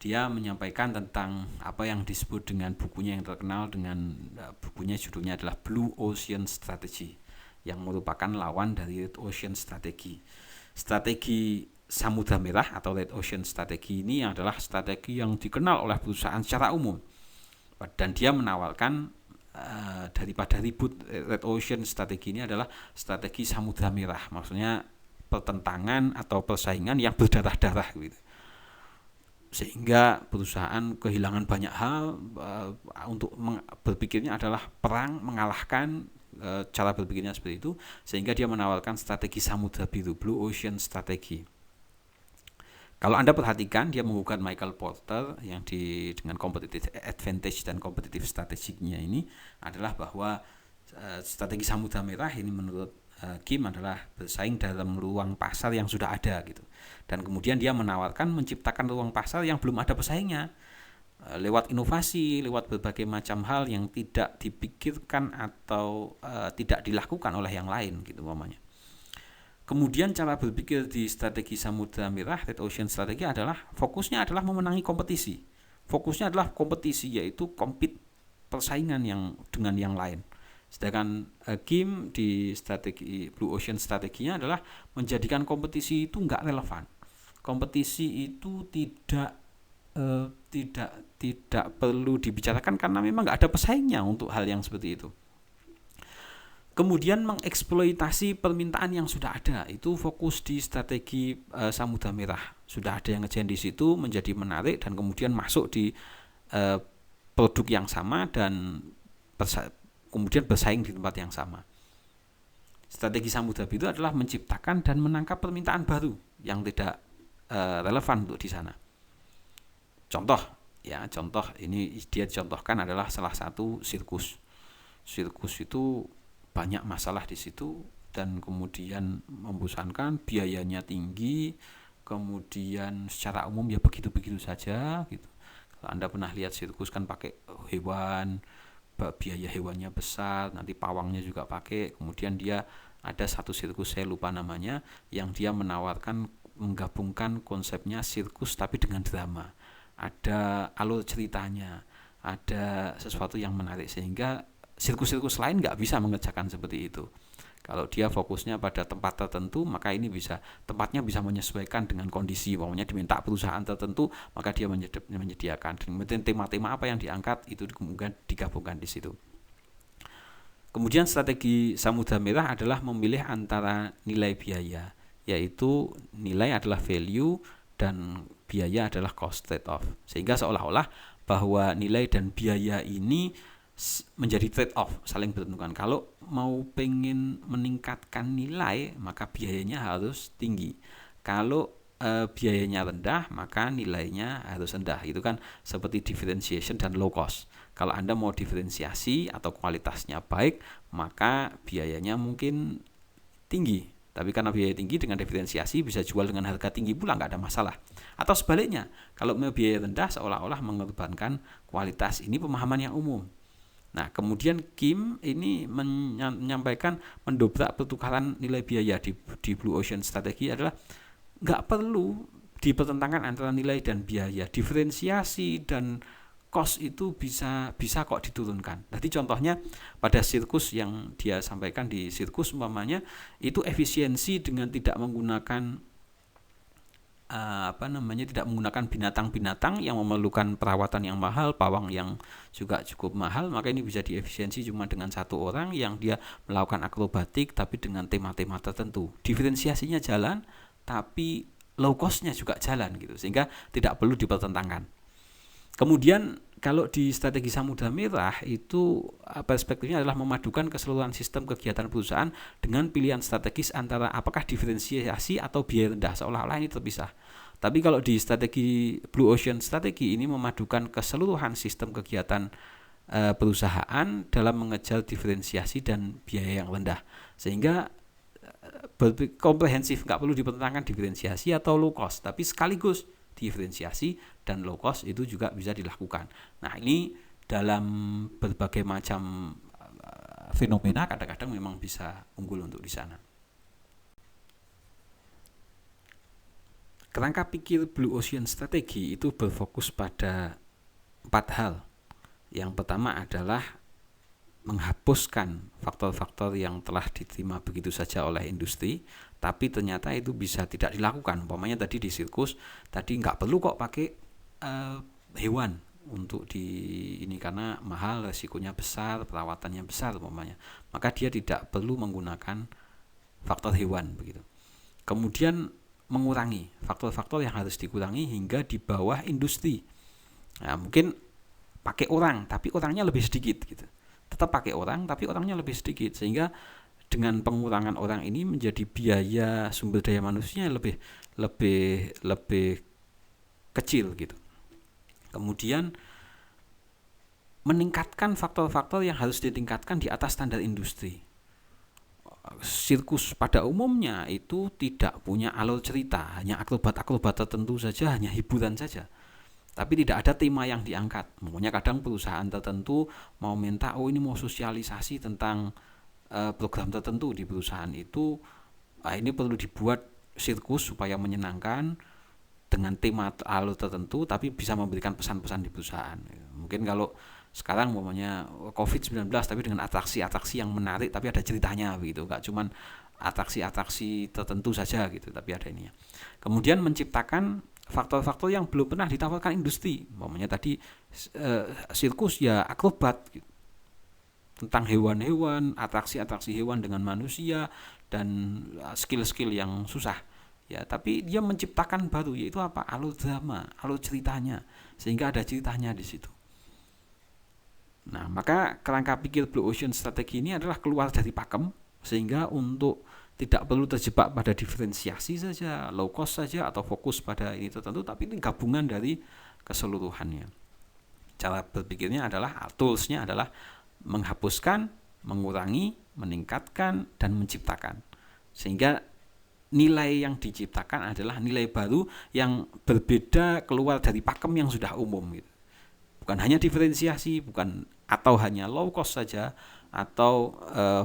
Dia menyampaikan tentang apa yang disebut dengan bukunya yang terkenal dengan bukunya, judulnya adalah Blue Ocean Strategy, yang merupakan lawan dari Red Ocean Strategy. Strategi Samudra Merah atau Red Ocean Strategy ini adalah strategi yang dikenal oleh perusahaan secara umum, dan dia menawarkan daripada ribut. Red Ocean Strategy ini adalah strategi Samudra Merah, maksudnya pertentangan atau persaingan yang berdarah-darah gitu, sehingga perusahaan kehilangan banyak hal. Untuk berpikirnya adalah perang, mengalahkan, cara berpikirnya seperti itu, sehingga dia menawarkan strategi Samudra Biru, Blue Ocean Strategy. Kalau Anda perhatikan, dia menggugat Michael Porter yang dengan competitive advantage dan competitive strateginya ini adalah bahwa strategi Samudra Merah ini menurut Kim adalah bersaing dalam ruang pasar yang sudah ada gitu. Dan kemudian dia menawarkan menciptakan ruang pasar yang belum ada pesaingnya lewat inovasi, lewat berbagai macam hal yang tidak dipikirkan atau tidak dilakukan oleh yang lain gitu umpamanya. Kemudian cara berpikir di strategi Samudra Merah, Red Ocean Strategy adalah fokusnya adalah memenangi kompetisi. Fokusnya adalah kompetisi, yaitu compete, persaingan yang dengan yang lain. Sedangkan Kim di strategi Blue Ocean Strateginya adalah menjadikan kompetisi itu enggak relevan. Kompetisi itu tidak perlu dibicarakan karena memang enggak ada pesaingnya untuk hal yang seperti itu. Kemudian mengeksploitasi permintaan yang sudah ada, itu fokus di strategi Samudra Merah. Sudah ada yang ngejain di situ, menjadi menarik, dan kemudian masuk di produk yang sama dan kemudian bersaing di tempat yang sama. Strategi Samudra Biru adalah menciptakan dan menangkap permintaan baru yang tidak relevan untuk di sana. Contoh ini dia contohkan adalah salah satu sirkus. Sirkus itu banyak masalah di situ dan kemudian membosankan, biayanya tinggi, kemudian secara umum ya begitu-begitu saja gitu. Kalau Anda pernah lihat sirkus kan pakai hewan, biaya hewannya besar, nanti pawangnya juga pakai. Kemudian dia ada satu sirkus, saya lupa namanya, yang dia menawarkan menggabungkan konsepnya sirkus tapi dengan drama. Ada alur ceritanya, ada sesuatu yang menarik, sehingga sirkus-sirkus lain nggak bisa mengerjakan seperti itu. Kalau dia fokusnya pada tempat tertentu, maka ini tempatnya bisa menyesuaikan dengan kondisi. Pokoknya diminta perusahaan tertentu, maka dia menyediakan. Kemudian tema-tema apa yang diangkat itu kemudian digabungkan di situ. Kemudian strategi Samudra Merah adalah memilih antara nilai biaya, yaitu nilai adalah value dan biaya adalah cost trade-off. Sehingga seolah-olah bahwa nilai dan biaya ini menjadi trade off, saling bertentangan. Kalau mau pengen meningkatkan nilai, maka biayanya harus tinggi. Kalau biayanya rendah, maka nilainya harus rendah. Itu kan seperti differentiation dan low cost. Kalau Anda mau diferensiasi atau kualitasnya baik, maka biayanya mungkin tinggi. Tapi karena biaya tinggi, dengan diferensiasi bisa jual dengan harga tinggi pula, nggak ada masalah. Atau sebaliknya, kalau mau biaya rendah seolah-olah mengorbankan kualitas. Ini pemahaman yang umum. Nah, kemudian Kim ini menyampaikan mendobrak pertukaran nilai biaya di Blue Ocean Strategy adalah nggak perlu dipertentangkan antara nilai dan biaya. Diferensiasi dan cost itu bisa kok diturunkan. Jadi contohnya pada sirkus yang dia sampaikan, di sirkus umpamanya itu efisiensi dengan tidak menggunakan tidak menggunakan binatang-binatang yang memerlukan perawatan yang mahal, pawang yang juga cukup mahal, maka ini bisa diefisiensi cuma dengan satu orang yang dia melakukan akrobatik tapi dengan tema-tema tertentu. Diferensiasinya jalan, tapi low cost-nya juga jalan gitu, sehingga tidak perlu dipertentangkan. Kemudian kalau di strategi Samudra Merah itu perspektifnya adalah memadukan keseluruhan sistem kegiatan perusahaan dengan pilihan strategis antara apakah diferensiasi atau biaya rendah, seolah-olah ini terpisah. Tapi kalau di strategi Blue Ocean strategi ini memadukan keseluruhan sistem kegiatan perusahaan dalam mengejar diferensiasi dan biaya yang rendah, sehingga komprehensif, nggak perlu dipertentangkan diferensiasi atau low cost, tapi sekaligus diferensiasi dan low cost itu juga bisa dilakukan. Nah, ini dalam berbagai macam fenomena kadang-kadang memang bisa unggul untuk di sana. Kerangka pikir Blue Ocean Strategi itu berfokus pada 4 hal. Yang pertama adalah menghapuskan faktor-faktor yang telah diterima begitu saja oleh industri, tapi ternyata itu bisa tidak dilakukan. Umpamanya tadi di sirkus, tadi nggak perlu kok pakai hewan untuk di ini karena mahal, resikonya besar, perawatannya besar umpamanya. Maka dia tidak perlu menggunakan faktor hewan begitu. Kemudian mengurangi faktor-faktor yang harus dikurangi hingga di bawah industri. Nah, mungkin pakai orang, tapi orangnya lebih sedikit gitu. Tetap pakai orang tapi orangnya lebih sedikit, sehingga dengan pengurangan orang ini menjadi biaya sumber daya manusia lebih kecil gitu. Kemudian meningkatkan faktor-faktor yang harus ditingkatkan di atas standar industri. Sirkus pada umumnya itu tidak punya alur cerita, hanya akrobat-akrobat tertentu saja, hanya hiburan saja. Tapi tidak ada tema yang diangkat. Makanya kadang perusahaan tertentu mau minta, ini mau sosialisasi tentang program tertentu di perusahaan itu. Ini perlu dibuat sirkus supaya menyenangkan dengan tema alur tertentu, tapi bisa memberikan pesan-pesan di perusahaan. Mungkin kalau sekarang umpamanya COVID-19 tapi dengan atraksi-atraksi yang menarik tapi ada ceritanya begitu, gak cuman atraksi-atraksi tertentu saja gitu, tapi ada ininya. Kemudian menciptakan faktor-faktor yang belum pernah ditawarkan industri. Umpamanya tadi sirkus ya akrobat gitu, tentang hewan-hewan, atraksi-atraksi hewan dengan manusia dan skill-skill yang susah. Ya, tapi dia menciptakan baru, yaitu apa? Alur drama, alur ceritanya, sehingga ada ceritanya di situ. Nah, maka kerangka pikir Blue Ocean strategi ini adalah keluar dari pakem, sehingga untuk tidak perlu terjebak pada diferensiasi saja, low cost saja, atau fokus pada ini tertentu, tapi ini gabungan dari keseluruhannya. Cara berpikirnya adalah, toolsnya adalah menghapuskan, mengurangi, meningkatkan, dan menciptakan. Sehingga nilai yang diciptakan adalah nilai baru yang berbeda, keluar dari pakem yang sudah umum gitu. Bukan hanya diferensiasi, bukan atau hanya low cost saja, atau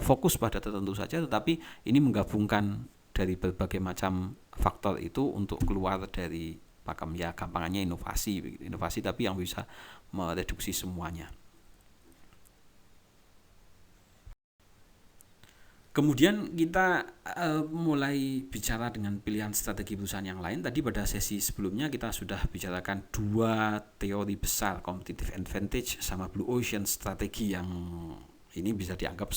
fokus pada tertentu saja, tetapi ini menggabungkan dari berbagai macam faktor itu untuk keluar dari pakem. Ya, gampangannya inovasi tapi yang bisa mereduksi semuanya. Kemudian kita mulai bicara dengan pilihan strategi perusahaan yang lain. Tadi pada sesi sebelumnya kita sudah bicarakan 2 teori besar, competitive advantage sama Blue Ocean strategi, yang ini bisa dianggap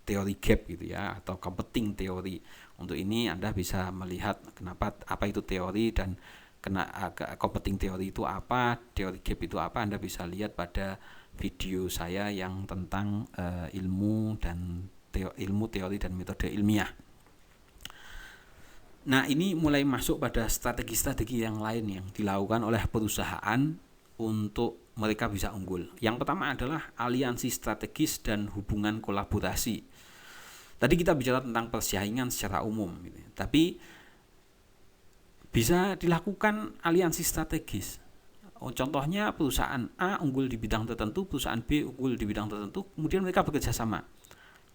teori gap gitu ya, atau competing teori. Untuk ini Anda bisa melihat apa itu teori dan competing teori itu apa, teori gap itu apa. Anda bisa lihat pada video saya yang tentang ilmu, teori dan metode ilmiah. Nah, ini mulai masuk pada strategi-strategi yang lain yang dilakukan oleh perusahaan untuk mereka bisa unggul. Yang pertama adalah aliansi strategis dan hubungan kolaborasi. Tadi kita bicara tentang persaingan secara umum gitu. Tapi bisa dilakukan aliansi strategis. Contohnya perusahaan A unggul di bidang tertentu, perusahaan B unggul di bidang tertentu, kemudian mereka bekerja sama.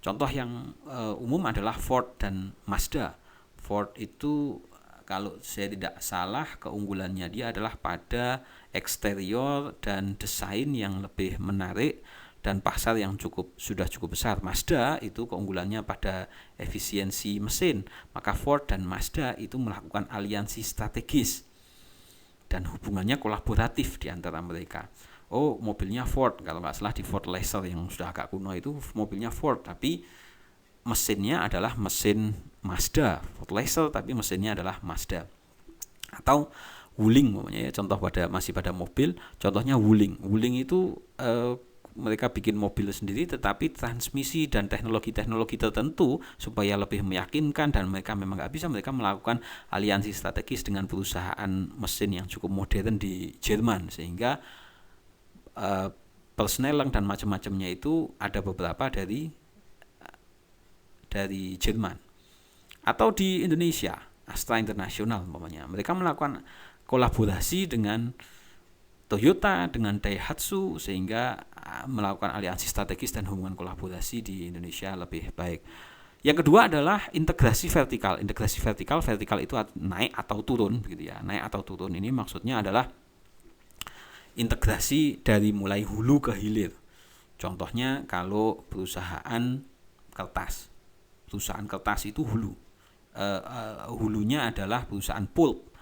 Contoh yang umum adalah Ford dan Mazda. Ford itu kalau saya tidak salah keunggulannya dia adalah pada eksterior dan desain yang lebih menarik dan pasar yang sudah cukup besar. Mazda itu keunggulannya pada efisiensi mesin. Maka Ford dan Mazda itu melakukan aliansi strategis dan hubungannya kolaboratif di antara mereka. Mobilnya Ford, kalau nggak salah di Ford Laser yang sudah agak kuno itu mobilnya Ford, tapi mesinnya adalah mesin Mazda. Ford Laser tapi mesinnya adalah Mazda. Atau Wuling namanya ya, contoh masih pada mobil, contohnya Wuling. Wuling itu mereka bikin mobil sendiri, tetapi transmisi dan teknologi-teknologi tertentu supaya lebih meyakinkan dan mereka memang nggak bisa, mereka melakukan aliansi strategis dengan perusahaan mesin yang cukup modern di Jerman, sehingga persneling dan macam-macamnya itu ada beberapa dari Jerman. Atau di Indonesia, Astra International umpamanya, mereka melakukan kolaborasi dengan Toyota, dengan Daihatsu, sehingga melakukan aliansi strategis dan hubungan kolaborasi di Indonesia lebih baik. Yang kedua adalah integrasi vertikal. Integrasi vertikal itu naik atau turun gitu ya. Naik atau turun ini maksudnya adalah integrasi dari mulai hulu ke hilir. Contohnya kalau perusahaan kertas itu hulu. Hulunya adalah perusahaan pulp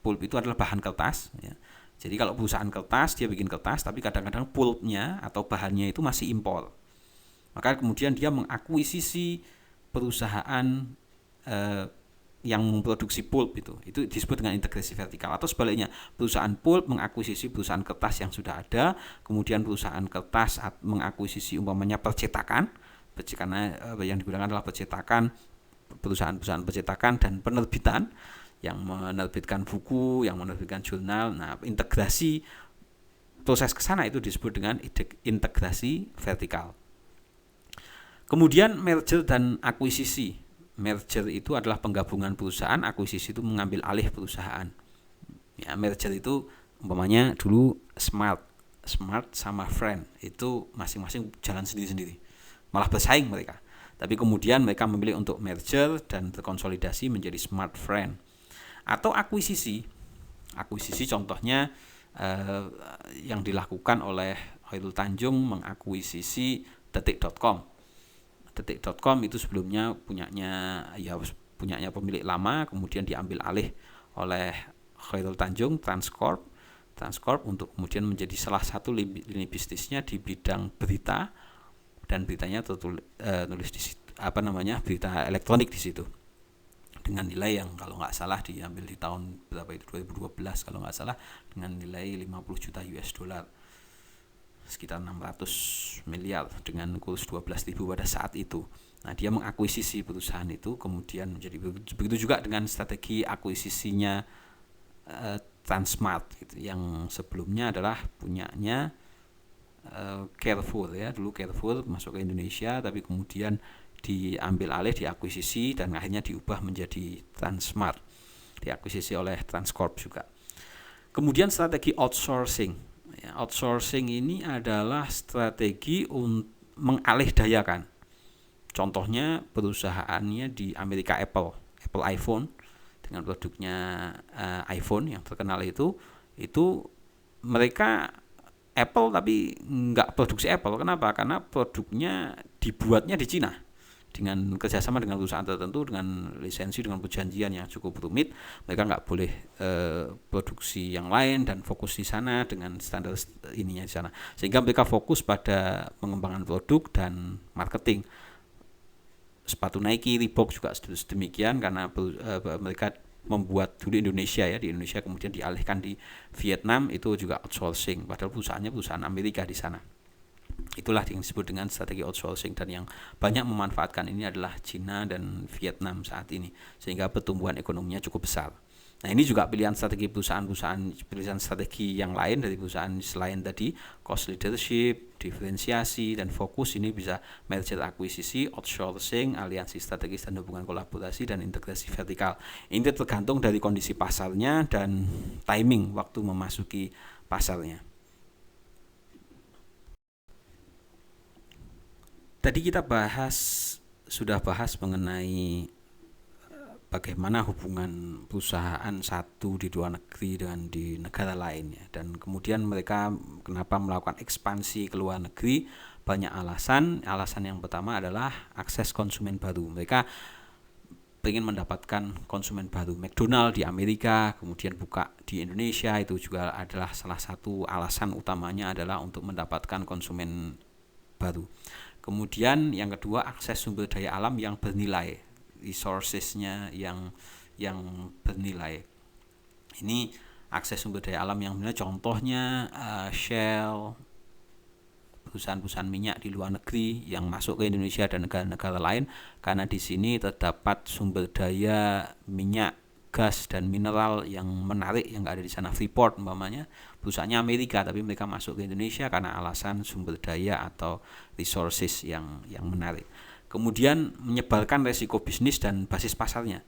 itu adalah bahan kertas ya. Jadi kalau perusahaan kertas, dia bikin kertas, tapi kadang-kadang pulpnya atau bahannya itu masih impor. Maka kemudian dia mengakuisisi perusahaan yang memproduksi pulp itu disebut dengan integrasi vertikal. Atau sebaliknya, perusahaan pulp mengakuisisi perusahaan kertas yang sudah ada, kemudian perusahaan kertas mengakuisisi umpamanya percetakan, karena yang digunakan adalah percetakan, perusahaan-perusahaan percetakan dan penerbitan yang menerbitkan buku, yang menerbitkan jurnal. Nah, integrasi proses ke sana itu disebut dengan integrasi vertikal. Kemudian merger dan akuisisi. Merger itu adalah penggabungan perusahaan, akuisisi itu mengambil alih perusahaan. Ya, merger itu umpamanya dulu Smart sama Friend itu masing-masing jalan sendiri-sendiri, malah bersaing mereka. Tapi kemudian mereka memilih untuk merger dan berkonsolidasi menjadi Smart Friend. Atau akuisisi contohnya yang dilakukan oleh Khairul Tanjung mengakuisisi Detik.com. Detik.com itu sebelumnya punyanya pemilik lama, kemudian diambil alih oleh Khairul Tanjung, Transcorp untuk kemudian menjadi salah satu lini bisnisnya di bidang berita, dan beritanya tulis di situ, berita elektronik di situ, dengan nilai yang kalau nggak salah diambil di tahun berapa itu, 2012 kalau nggak salah, dengan nilai 50 juta US dollar, sekitar 600 miliar dengan kurs 12.000 pada saat itu. Nah, dia mengakuisisi perusahaan itu, kemudian menjadi begitu juga dengan strategi akuisisinya Transmart gitu, yang sebelumnya adalah punyanya Carrefour ya, dulu Carrefour masuk ke Indonesia, tapi kemudian diambil alih, diakuisisi, dan akhirnya diubah menjadi Transmart, diakuisisi oleh Transcorp juga. Kemudian strategi outsourcing. Ya, outsourcing ini adalah strategi mengalihdayakan. Contohnya perusahaannya di Amerika, Apple iPhone dengan produknya iPhone yang terkenal itu mereka Apple tapi nggak produksi Apple. Kenapa? Karena produknya dibuatnya di Cina dengan kerjasama dengan perusahaan tertentu, dengan lisensi, dengan perjanjian yang cukup rumit. Mereka nggak boleh produksi yang lain dan fokus di sana dengan standar ininya di sana, sehingga mereka fokus pada pengembangan produk dan marketing. Sepatu Nike, Reebok juga demikian, karena mereka membuat dulu Indonesia ya, di Indonesia kemudian dialihkan di Vietnam, itu juga outsourcing, padahal perusahaannya perusahaan Amerika di sana. Itulah yang disebut dengan strategi outsourcing, dan yang banyak memanfaatkan ini adalah Cina dan Vietnam saat ini, sehingga pertumbuhan ekonominya cukup besar. Nah, ini juga pilihan strategi pilihan strategi yang lain dari perusahaan selain tadi, cost leadership, diferensiasi, dan fokus. Ini bisa merger akuisisi, outsourcing, aliansi strategis dan hubungan kolaborasi, dan integrasi vertikal. Ini tergantung dari kondisi pasarnya dan timing waktu memasuki pasarnya. Tadi kita sudah bahas mengenai bagaimana hubungan perusahaan satu di luar negeri dengan di negara lain ya. Dan kemudian mereka kenapa melakukan ekspansi ke luar negeri, banyak alasan. Alasan yang pertama adalah akses konsumen baru. Mereka ingin mendapatkan konsumen baru. McDonald di Amerika kemudian buka di Indonesia, itu juga adalah salah satu alasan utamanya, adalah untuk mendapatkan konsumen baru. Kemudian yang kedua, akses sumber daya alam yang bernilai, resourcesnya yang bernilai. Ini akses sumber daya alam yang benar, contohnya Shell, perusahaan-perusahaan minyak di luar negeri yang masuk ke Indonesia dan negara-negara lain, karena di sini terdapat sumber daya minyak, gas dan mineral yang menarik yang ada di sana. Freeport umpamanya perusahaannya Amerika tapi mereka masuk ke Indonesia karena alasan sumber daya atau resources yang menarik. Kemudian menyebarkan resiko bisnis dan basis pasarnya.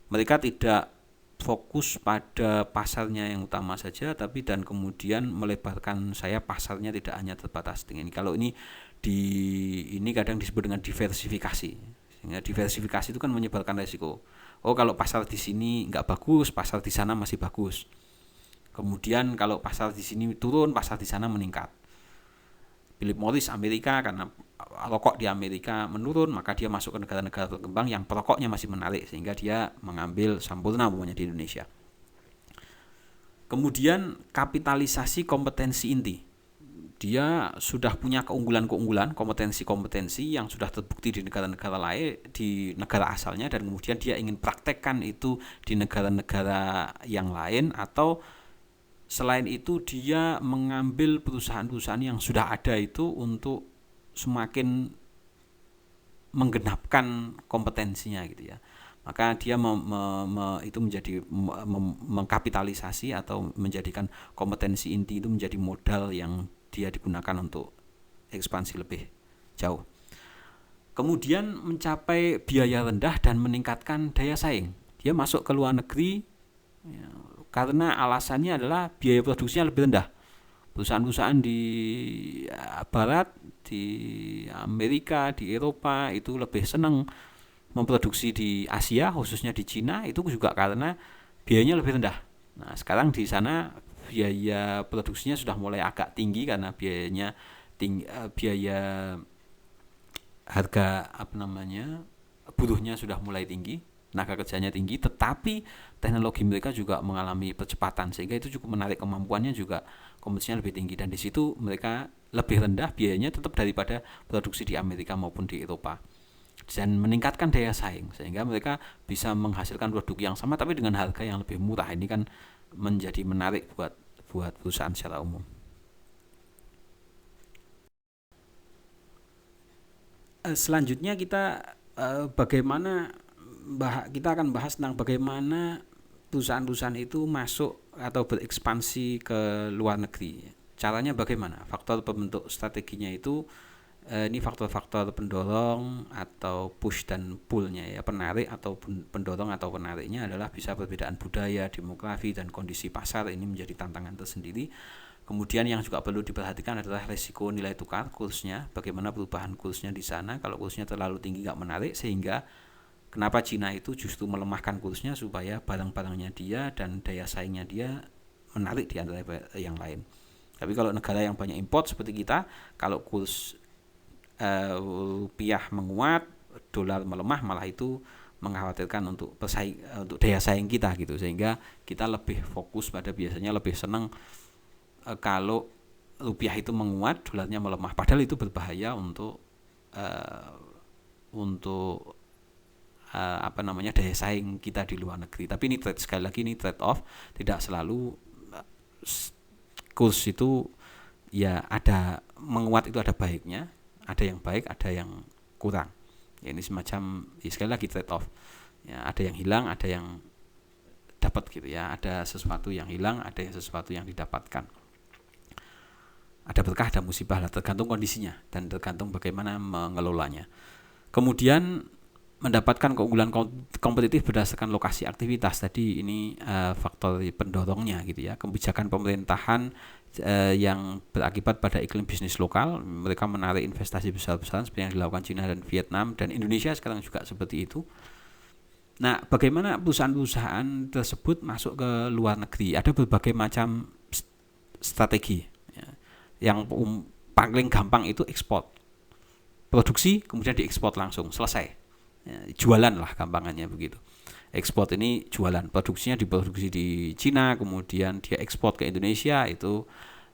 Mereka tidak fokus pada pasarnya yang utama saja, tapi dan kemudian melebarkan sayap pasarnya tidak hanya terbatas dengan ini. Kalau ini kadang disebut dengan diversifikasi. Sehingga diversifikasi itu kan menyebarkan resiko. Oh, kalau pasar di sini nggak bagus, pasar di sana masih bagus. Kemudian kalau pasar di sini turun, pasar di sana meningkat. Philip Morris Amerika, karena rokok di Amerika menurun, maka dia masuk ke negara-negara berkembang yang perokoknya masih menarik, sehingga dia mengambil Sampurna umpamanya di Indonesia. Kemudian kapitalisasi kompetensi inti. Dia sudah punya keunggulan-keunggulan, kompetensi-kompetensi yang sudah terbukti di negara-negara lain, di negara asalnya, dan kemudian dia ingin praktekkan itu di negara-negara yang lain, atau selain itu dia mengambil perusahaan-perusahaan yang sudah ada itu untuk semakin menggenapkan kompetensinya gitu ya. Maka dia itu menjadi mengkapitalisasi atau menjadikan kompetensi inti itu menjadi modal yang dia digunakan untuk ekspansi lebih jauh. Kemudian mencapai biaya rendah dan meningkatkan daya saing. Dia masuk ke luar negeri ya, karena alasannya adalah biaya produksinya lebih rendah. Perusahaan-perusahaan di Barat, di Amerika, di Eropa itu lebih senang memproduksi di Asia, khususnya di Cina, itu juga karena biayanya lebih rendah. Nah, sekarang di sana biaya produksinya sudah mulai agak tinggi karena biayanya tinggi, biaya harga buruhnya sudah mulai tinggi, tenaga kerjanya tinggi, tetapi teknologi mereka juga mengalami percepatan sehingga itu cukup menarik, kemampuannya juga kompetisinya lebih tinggi, dan di situ mereka lebih rendah biayanya tetap daripada produksi di Amerika maupun di Eropa, dan meningkatkan daya saing sehingga mereka bisa menghasilkan produk yang sama tapi dengan harga yang lebih murah. Ini kan menjadi menarik buat perusahaan secara umum. Selanjutnya kita kita akan bahas tentang bagaimana perusahaan-perusahaan itu masuk atau berekspansi ke luar negeri. Caranya bagaimana? Faktor pembentuk strateginya itu ini faktor-faktor pendorong atau push dan pull-nya ya, penarik atau pendorong atau penariknya adalah bisa perbedaan budaya, demografi dan kondisi pasar. Ini menjadi tantangan tersendiri. Kemudian yang juga perlu diperhatikan adalah resiko nilai tukar, kursnya, bagaimana perubahan kursnya di sana. Kalau kursnya terlalu tinggi nggak menarik, sehingga kenapa Cina itu justru melemahkan kursnya supaya barang-barangnya dia dan daya saingnya dia menarik di antara yang lain. Tapi kalau negara yang banyak import seperti kita, kalau kurs rupiah menguat, dolar melemah, malah itu mengkhawatirkan untuk daya saing kita gitu, sehingga kita lebih fokus pada, biasanya lebih senang kalau rupiah itu menguat, dolarnya melemah, padahal itu berbahaya untuk daya saing kita di luar negeri. Tapi ini sekali lagi ini trade off, tidak selalu kurs itu ya ada menguat itu ada baiknya, ada yang baik, ada yang kurang. Ya, ini semacam sekali lagi trade off. Ya, ada yang hilang, ada yang dapat gitu ya. Ada sesuatu yang hilang, ada yang sesuatu yang didapatkan. Ada berkah, ada musibah, tergantung kondisinya dan tergantung bagaimana mengelolanya. Kemudian mendapatkan keunggulan kompetitif berdasarkan lokasi aktivitas. Tadi ini faktor pendorongnya gitu ya. Kebijakan pemerintahan yang berakibat pada iklim bisnis lokal, mereka menarik investasi besar-besaran seperti yang dilakukan China dan Vietnam, dan Indonesia sekarang juga seperti itu. Nah, bagaimana perusahaan-perusahaan tersebut masuk ke luar negeri? Ada berbagai macam strategi. Yang paling gampang itu ekspor, produksi kemudian diekspor langsung, selesai. Jualan lah gampangannya begitu. Ekspor ini jualan, produksinya diproduksi di Cina, kemudian dia ekspor ke Indonesia, itu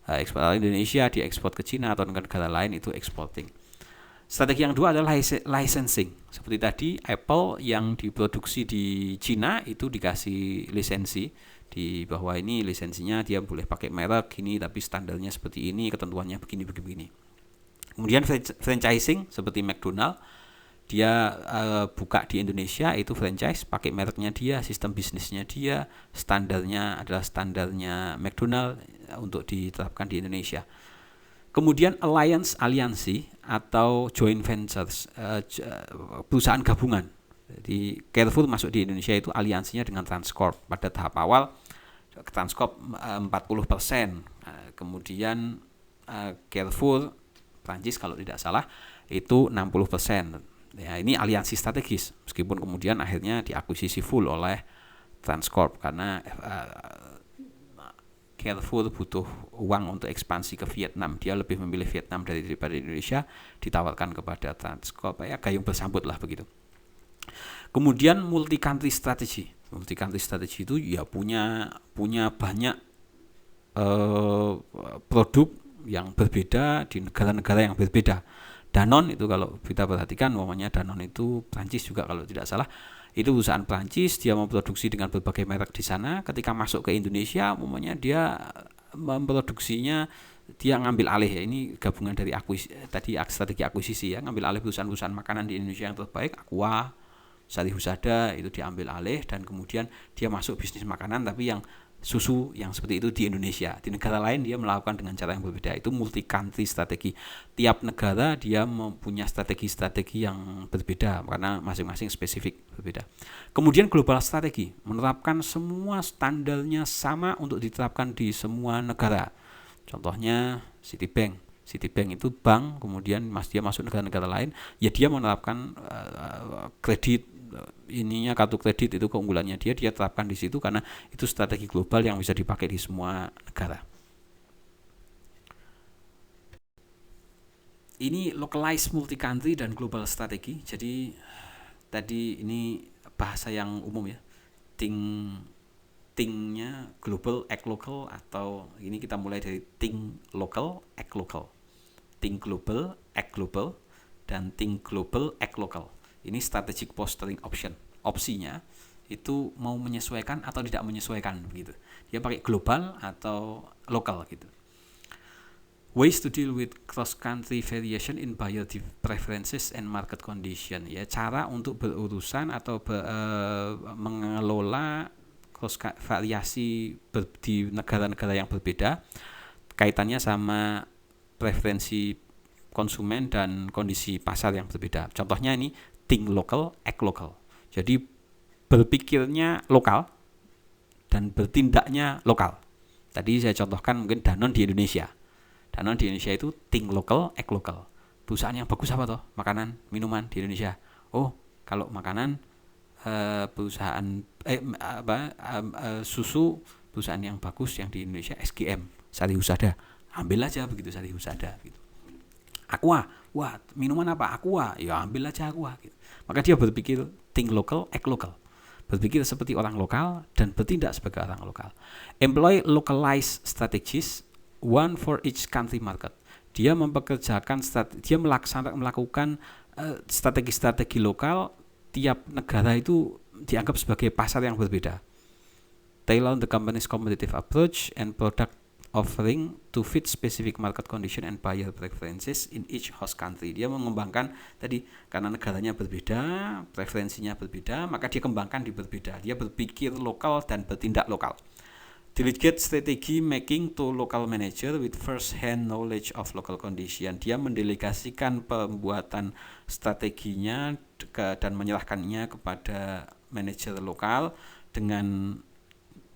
ekspor Indonesia diekspor ke Cina atau negara lain, itu exporting. Strategi yang kedua adalah licensing. Seperti tadi, Apple yang diproduksi di Cina itu dikasih lisensi, di bahwa ini lisensinya dia boleh pakai merek ini tapi standarnya seperti ini, ketentuannya begini. Kemudian franchising seperti McDonald, dia buka di Indonesia itu franchise, pakai mereknya dia, sistem bisnisnya dia, standarnya adalah standarnya McDonald untuk diterapkan di Indonesia. Kemudian aliansi atau joint ventures, perusahaan gabungan. Jadi Carrefour masuk di Indonesia itu aliansinya dengan Transcorp. Pada tahap awal Transcorp 40%, kemudian Carrefour Prancis kalau tidak salah itu 60%. Ya, ini aliansi strategis, meskipun kemudian akhirnya diakuisisi full oleh Transcorp karena Carrefour butuh uang untuk ekspansi ke Vietnam. Dia lebih memilih Vietnam daripada Indonesia, ditawarkan kepada Transcorp, ya gayung bersambut lah begitu. Kemudian multi country strategy. Multi country strategy itu ya punya banyak produk yang berbeda di negara-negara yang berbeda. Danone itu kalau kita perhatikan, namanya Danone itu Prancis juga kalau tidak salah. Itu perusahaan Prancis, dia memproduksi dengan berbagai merek di sana. Ketika masuk ke Indonesia, umumnya dia memproduksinya, dia ngambil alih ya. Ini gabungan dari tadi strategi akuisisi ya, ngambil alih perusahaan-perusahaan makanan di Indonesia yang terbaik, Aqua, Sari Husada itu diambil alih, dan kemudian dia masuk bisnis makanan tapi yang susu yang seperti itu di Indonesia. Di negara lain dia melakukan dengan cara yang berbeda. Itu multi country strategi. Tiap negara dia mempunyai strategi-strategi yang berbeda karena masing-masing spesifik berbeda. Kemudian global strategi, menerapkan semua standarnya sama untuk diterapkan di semua negara. Contohnya Citibank itu bank, kemudian dia masuk negara-negara lain, ya dia menerapkan kredit, kartu kredit itu keunggulannya dia terapkan di situ karena itu strategi global yang bisa dipakai di semua negara. Ini localized multi country dan global strategi. Jadi tadi ini bahasa yang umum ya. Think-nya global, act local, atau ini kita mulai dari think local, act local. Think global, act global, dan think global, act local. Ini strategic posturing opsinya itu mau menyesuaikan atau tidak menyesuaikan begitu. Dia pakai global atau lokal gitu. Ways to deal with cross country variation in buyer preferences and market condition. Ya, cara untuk berurusan atau mengelola cross variasi di negara-negara yang berbeda, kaitannya sama preferensi konsumen dan kondisi pasar yang berbeda. Contohnya ini think local, act local. Jadi berpikirnya lokal dan bertindaknya lokal. Tadi saya contohkan mungkin Danone di Indonesia. Danone di Indonesia itu think local, act local. Perusahaan yang bagus apa toh? Makanan, minuman di Indonesia. Oh, kalau makanan perusahaan susu, perusahaan yang bagus yang di Indonesia SGM, Sari Husada. Ambil aja begitu Sari Husada gitu. Aqua, wah minuman apa? Aqua, ya ambil aja Aqua gitu. Maka dia berpikir think local, act local. Berpikir seperti orang lokal dan bertindak sebagai orang lokal. Employ localized strategies, one for each country market. Dia mempekerjakan melakukan strategi-strategi lokal. Tiap negara itu dianggap sebagai pasar yang berbeda. Tailor the company's competitive approach and product offering to fit specific market condition and buyer preferences in each host country. Dia mengembangkan tadi karena negaranya berbeda, preferensinya berbeda, maka dia kembangkan di berbeda. Dia berpikir lokal dan bertindak lokal. Delegate strategy making to local manager with first-hand knowledge of local condition. Dia mendelegasikan pembuatan strateginya dan menyerahkannya kepada manajer lokal dengan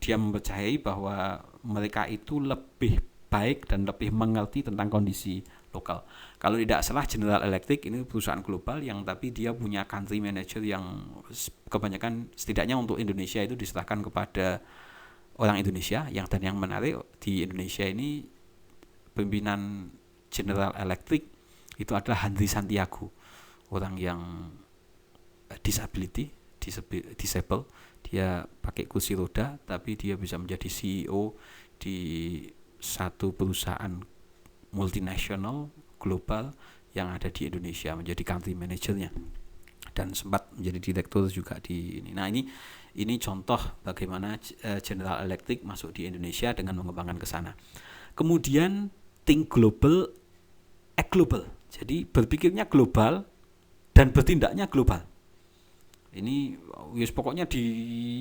dia mempercayai bahwa mereka itu lebih baik dan lebih mengerti tentang kondisi lokal. Kalau tidak salah General Electric ini perusahaan global yang tapi dia punya country manager yang kebanyakan setidaknya untuk Indonesia itu diserahkan kepada orang Indonesia. Dan yang menarik di Indonesia ini pimpinan General Electric itu adalah Henry Santiago, orang yang disable. Dia pakai kursi roda tapi dia bisa menjadi CEO di satu perusahaan multinasional global yang ada di Indonesia, menjadi country manajernya dan sempat menjadi direktur juga di ini. Nah, ini contoh bagaimana General Electric masuk di Indonesia dengan mengembangkan ke sana. Kemudian think global, act global. Jadi berpikirnya global dan bertindaknya global. Ini pokoknya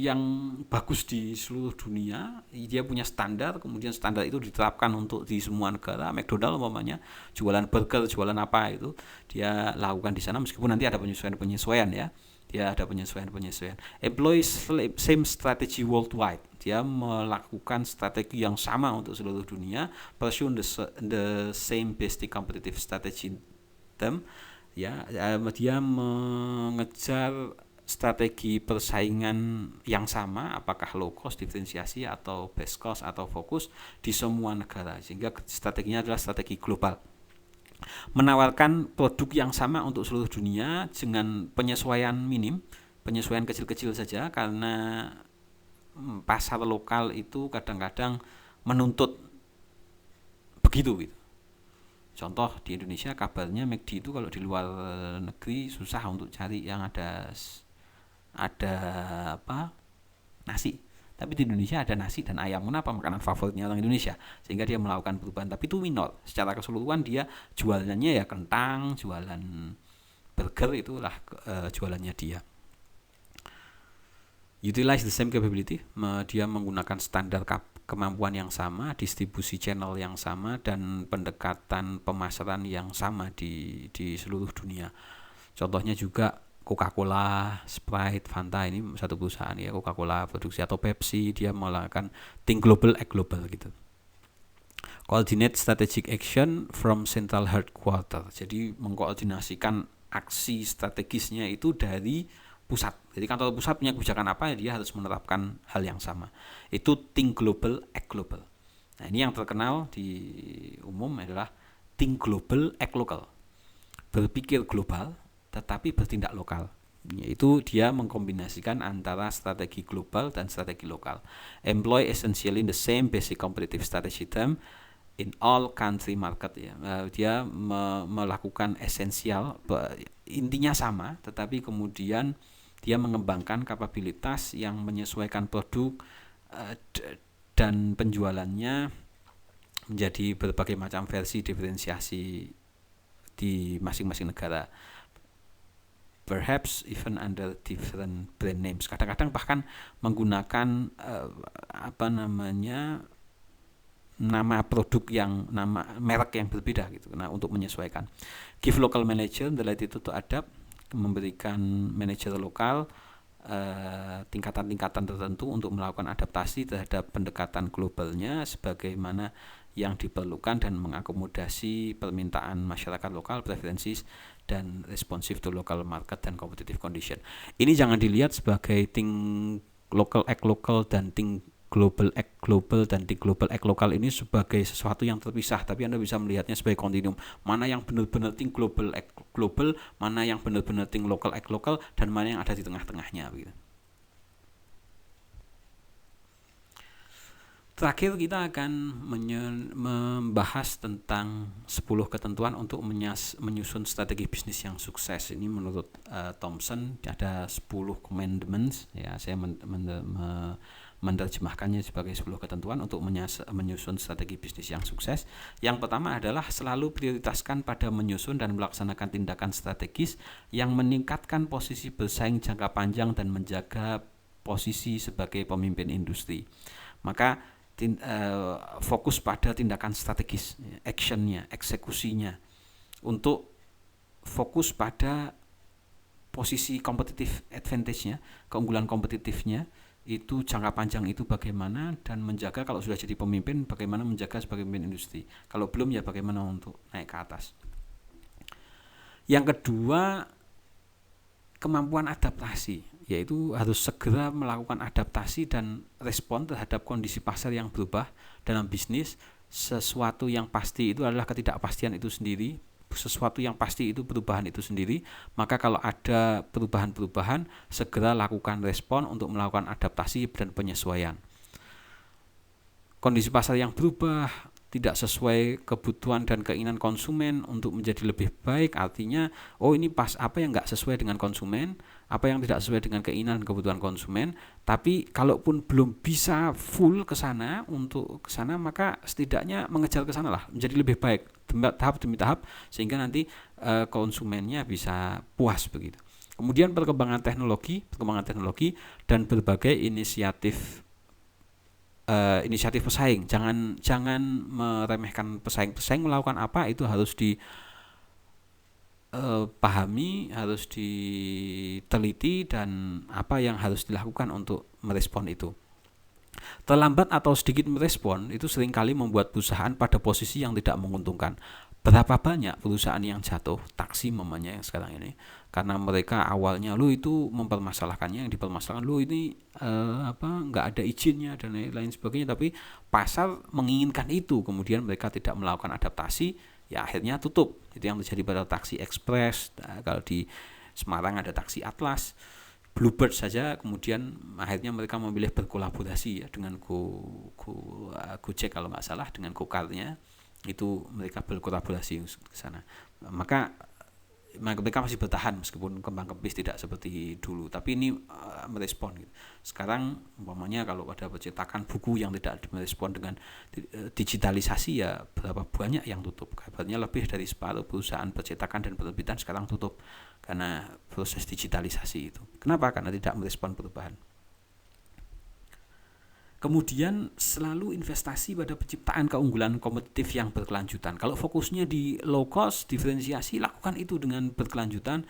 yang bagus di seluruh dunia, dia punya standar, kemudian standar itu diterapkan untuk di semua negara. McDonald umpamanya jualan burger, jualan apa itu dia lakukan di sana, meskipun nanti ada penyesuaian ya. Dia ada penyesuaian. Employ same strategy worldwide. Dia melakukan strategi yang sama untuk seluruh dunia. Pursue the same basic competitive strategy them. Ya, dia mengejar strategi persaingan yang sama, apakah low cost, diferensiasi, atau best cost, atau fokus di semua negara, sehingga strateginya adalah strategi global. Menawarkan produk yang sama untuk seluruh dunia dengan penyesuaian minim, penyesuaian kecil-kecil saja, karena pasar lokal itu kadang-kadang menuntut begitu gitu. Contoh di Indonesia kabarnya McD itu kalau di luar negeri susah untuk cari yang ada nasi, tapi di Indonesia ada nasi dan ayam. Kenapa? Makanan favoritnya orang Indonesia, sehingga dia melakukan perubahan. Tapi itu minor, secara keseluruhan dia jualannya ya kentang, jualan burger, itulah jualannya dia. Utilize the same capability, dia menggunakan standar kemampuan yang sama, distribusi channel yang sama, dan pendekatan pemasaran yang sama di seluruh dunia. Contohnya juga Coca-Cola, Sprite, Fanta, ini satu perusahaan ya, Coca-Cola produksi, atau Pepsi, dia melakukan think global, act global gitu. Coordinate strategic action from central headquarter. Jadi mengkoordinasikan aksi strategisnya itu dari pusat. Jadi kantor pusat punya kebijakan apa, dia harus menerapkan hal yang sama. Itu think global, act global. Nah, ini yang terkenal di umum adalah think global, act local. Berpikir global tetapi bertindak lokal. Yaitu dia mengkombinasikan antara strategi global dan strategi lokal. Employ essentially the same basic competitive strategy term in all country market ya. Dia melakukan esensial, intinya sama, tetapi kemudian dia mengembangkan kapabilitas yang menyesuaikan produk dan penjualannya menjadi berbagai macam versi diferensiasi di masing-masing negara. Perhaps even under different brand names. Kadang-kadang bahkan menggunakan nama produk yang merek yang berbeda gitu. Nah, untuk menyesuaikan. Give local manager the latitude to adapt, memberikan manajer lokal tingkatan-tingkatan tertentu untuk melakukan adaptasi terhadap pendekatan globalnya sebagaimana yang diperlukan dan mengakomodasi permintaan masyarakat lokal, preferences, dan responsif to local market dan competitive condition. Ini jangan dilihat sebagai think local act local dan think global act global dan think global act local ini sebagai sesuatu yang terpisah, tapi Anda bisa melihatnya sebagai kontinum. Mana yang benar-benar think global act global, mana yang benar-benar think local act local, dan mana yang ada di tengah-tengahnya begitu. Terakhir kita akan membahas tentang 10 ketentuan untuk menyusun strategi bisnis yang sukses. Ini menurut Thompson ada 10 commandments ya, saya menerjemahkannya sebagai 10 ketentuan untuk menyusun strategi bisnis yang sukses. Yang pertama adalah selalu prioritaskan pada menyusun dan melaksanakan tindakan strategis yang meningkatkan posisi bersaing jangka panjang dan menjaga posisi sebagai pemimpin industri. Maka fokus pada tindakan strategis, actionnya, eksekusinya, untuk fokus pada posisi competitive advantage-nya, keunggulan kompetitifnya itu jangka panjang itu bagaimana, dan menjaga kalau sudah jadi pemimpin bagaimana menjaga sebagai pemimpin industri, kalau belum ya bagaimana untuk naik ke atas. Yang kedua, kemampuan adaptasi, yaitu harus segera melakukan adaptasi dan respon terhadap kondisi pasar yang berubah dalam bisnis. Sesuatu yang pasti itu adalah ketidakpastian itu sendiri, sesuatu yang pasti itu perubahan itu sendiri. Maka kalau ada perubahan-perubahan, segera lakukan respon untuk melakukan adaptasi dan penyesuaian. Kondisi pasar yang berubah, tidak sesuai kebutuhan dan keinginan konsumen untuk menjadi lebih baik, artinya ini pas apa yang nggak sesuai dengan konsumen, apa yang tidak sesuai dengan keinginan dan kebutuhan konsumen. Tapi kalaupun belum bisa full ke sana, untuk ke sana maka setidaknya mengejar ke sana lah, menjadi lebih baik tahap demi tahap, sehingga nanti konsumennya bisa puas begitu. Kemudian perkembangan teknologi dan berbagai inisiatif pesaing. Jangan meremehkan pesaing. Pesaing melakukan apa itu harus dipahami, harus diteliti, dan apa yang harus dilakukan untuk merespon itu. Terlambat atau sedikit merespon itu seringkali membuat perusahaan pada posisi yang tidak menguntungkan. Berapa banyak perusahaan yang jatuh, taksi mamanya yang sekarang ini, karena mereka awalnya itu mempermasalahkannya, yang dipermasalahkan ini nggak ada izinnya dan lain sebagainya, tapi pasar menginginkan itu, kemudian mereka tidak melakukan adaptasi, ya akhirnya tutup. Itu yang terjadi pada taksi ekspres. Kalau di Semarang ada taksi Atlas, Bluebird saja, kemudian akhirnya mereka memilih berkolaborasi ya dengan Gojek kalau nggak salah, dengan Go-Kartnya itu mereka berkolaborasi ke sana. Maka mereka masih bertahan meskipun kembang kempis tidak seperti dulu, tapi ini merespon gitu. Sekarang umpamanya kalau ada percetakan buku yang tidak merespon dengan digitalisasi, ya berapa banyak yang tutup. Kabarnya lebih dari separuh perusahaan percetakan dan penerbitan sekarang tutup karena proses digitalisasi itu. Kenapa? Karena tidak merespon perubahan. Kemudian selalu investasi pada penciptaan keunggulan kompetitif yang berkelanjutan. Kalau fokusnya di low cost, diferensiasi, lakukan itu dengan berkelanjutan.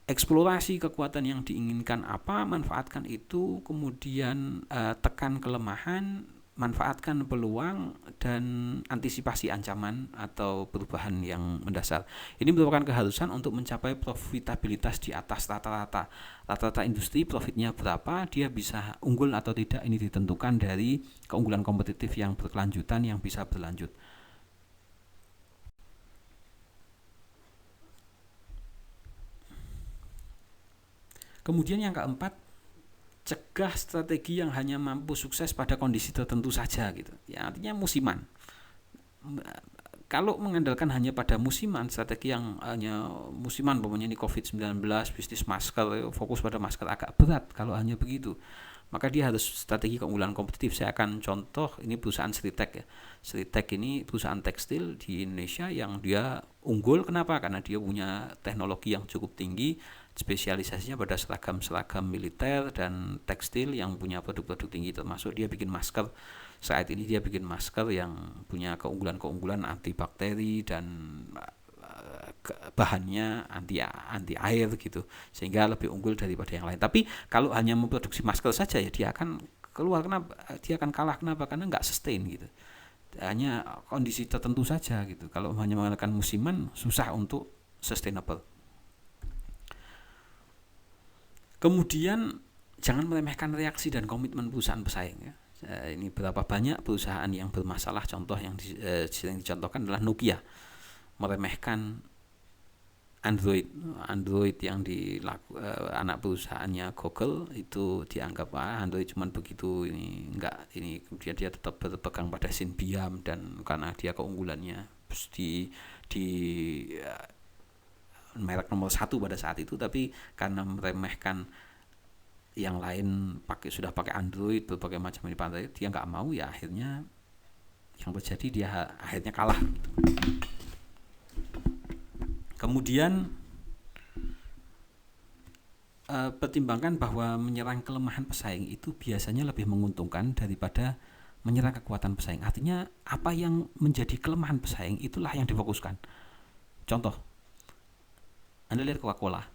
Eksplorasi kekuatan yang diinginkan apa, manfaatkan itu, kemudian tekan kelemahan, manfaatkan peluang, dan antisipasi ancaman atau perubahan yang mendasar. Ini merupakan keharusan untuk mencapai profitabilitas di atas rata-rata. Rata-rata industri profitnya berapa, dia bisa unggul atau tidak, ini ditentukan dari keunggulan kompetitif yang berkelanjutan yang bisa berlanjut. Kemudian yang keempat, cegah strategi yang hanya mampu sukses pada kondisi tertentu saja gitu. Ya, artinya musiman. Kalau mengandalkan hanya pada musiman, strategi yang hanya musiman, umpamanya ini COVID-19, bisnis masker, fokus pada masker, agak berat kalau hanya begitu. Maka dia harus strategi keunggulan kompetitif. Saya akan contoh, ini perusahaan Sritek ya. Sritek ini perusahaan tekstil di Indonesia yang dia unggul. Kenapa? Karena dia punya teknologi yang cukup tinggi, spesialisasinya pada seragam militer dan tekstil yang punya produk-produk tinggi, termasuk dia bikin masker. Saat ini dia bikin masker yang punya keunggulan antibakteri dan bahannya anti air gitu, sehingga lebih unggul daripada yang lain. Tapi kalau hanya memproduksi masker saja, ya dia akan keluar. Kenapa? Dia akan kalah. Kenapa? Karena nggak sustain gitu. Hanya kondisi tertentu saja gitu. Kalau hanya mengandalkan musiman, susah untuk sustainable. Kemudian jangan meremehkan reaksi dan komitmen perusahaan pesaing ya. Ini berapa banyak perusahaan yang bermasalah. Contoh yang sering dicontohkan adalah Nokia meremehkan Android yang anak perusahaannya Google itu, dianggap Android cuma begitu, ini enggak, ini kemudian dia tetap berpegang pada Symbian, dan karena dia keunggulannya di merek nomor 1 pada saat itu, tapi karena meremehkan yang lain sudah pakai Android, berbagai macam ini Android, dia nggak mau, ya akhirnya yang terjadi dia akhirnya kalah gitu. Kemudian pertimbangkan bahwa menyerang kelemahan pesaing itu biasanya lebih menguntungkan daripada menyerang kekuatan pesaing. Artinya apa yang menjadi kelemahan pesaing itulah yang difokuskan. Contoh, Anda lihat Coca-Cola,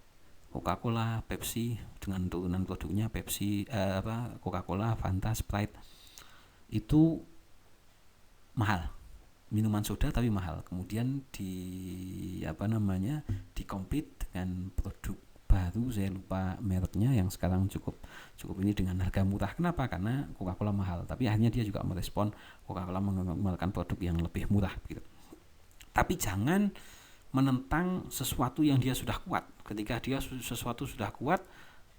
Pepsi dengan turunan produknya Pepsi, Coca-Cola, Fanta, Sprite itu mahal, minuman soda tapi mahal. Kemudian di-compete dengan produk baru, saya lupa mereknya, yang sekarang cukup ini dengan harga murah. Kenapa? Karena Coca-Cola mahal, tapi akhirnya dia juga merespon Coca-Cola mengeluarkan produk yang lebih murah gitu. Tapi jangan menentang sesuatu yang dia sudah kuat. Ketika dia sesuatu sudah kuat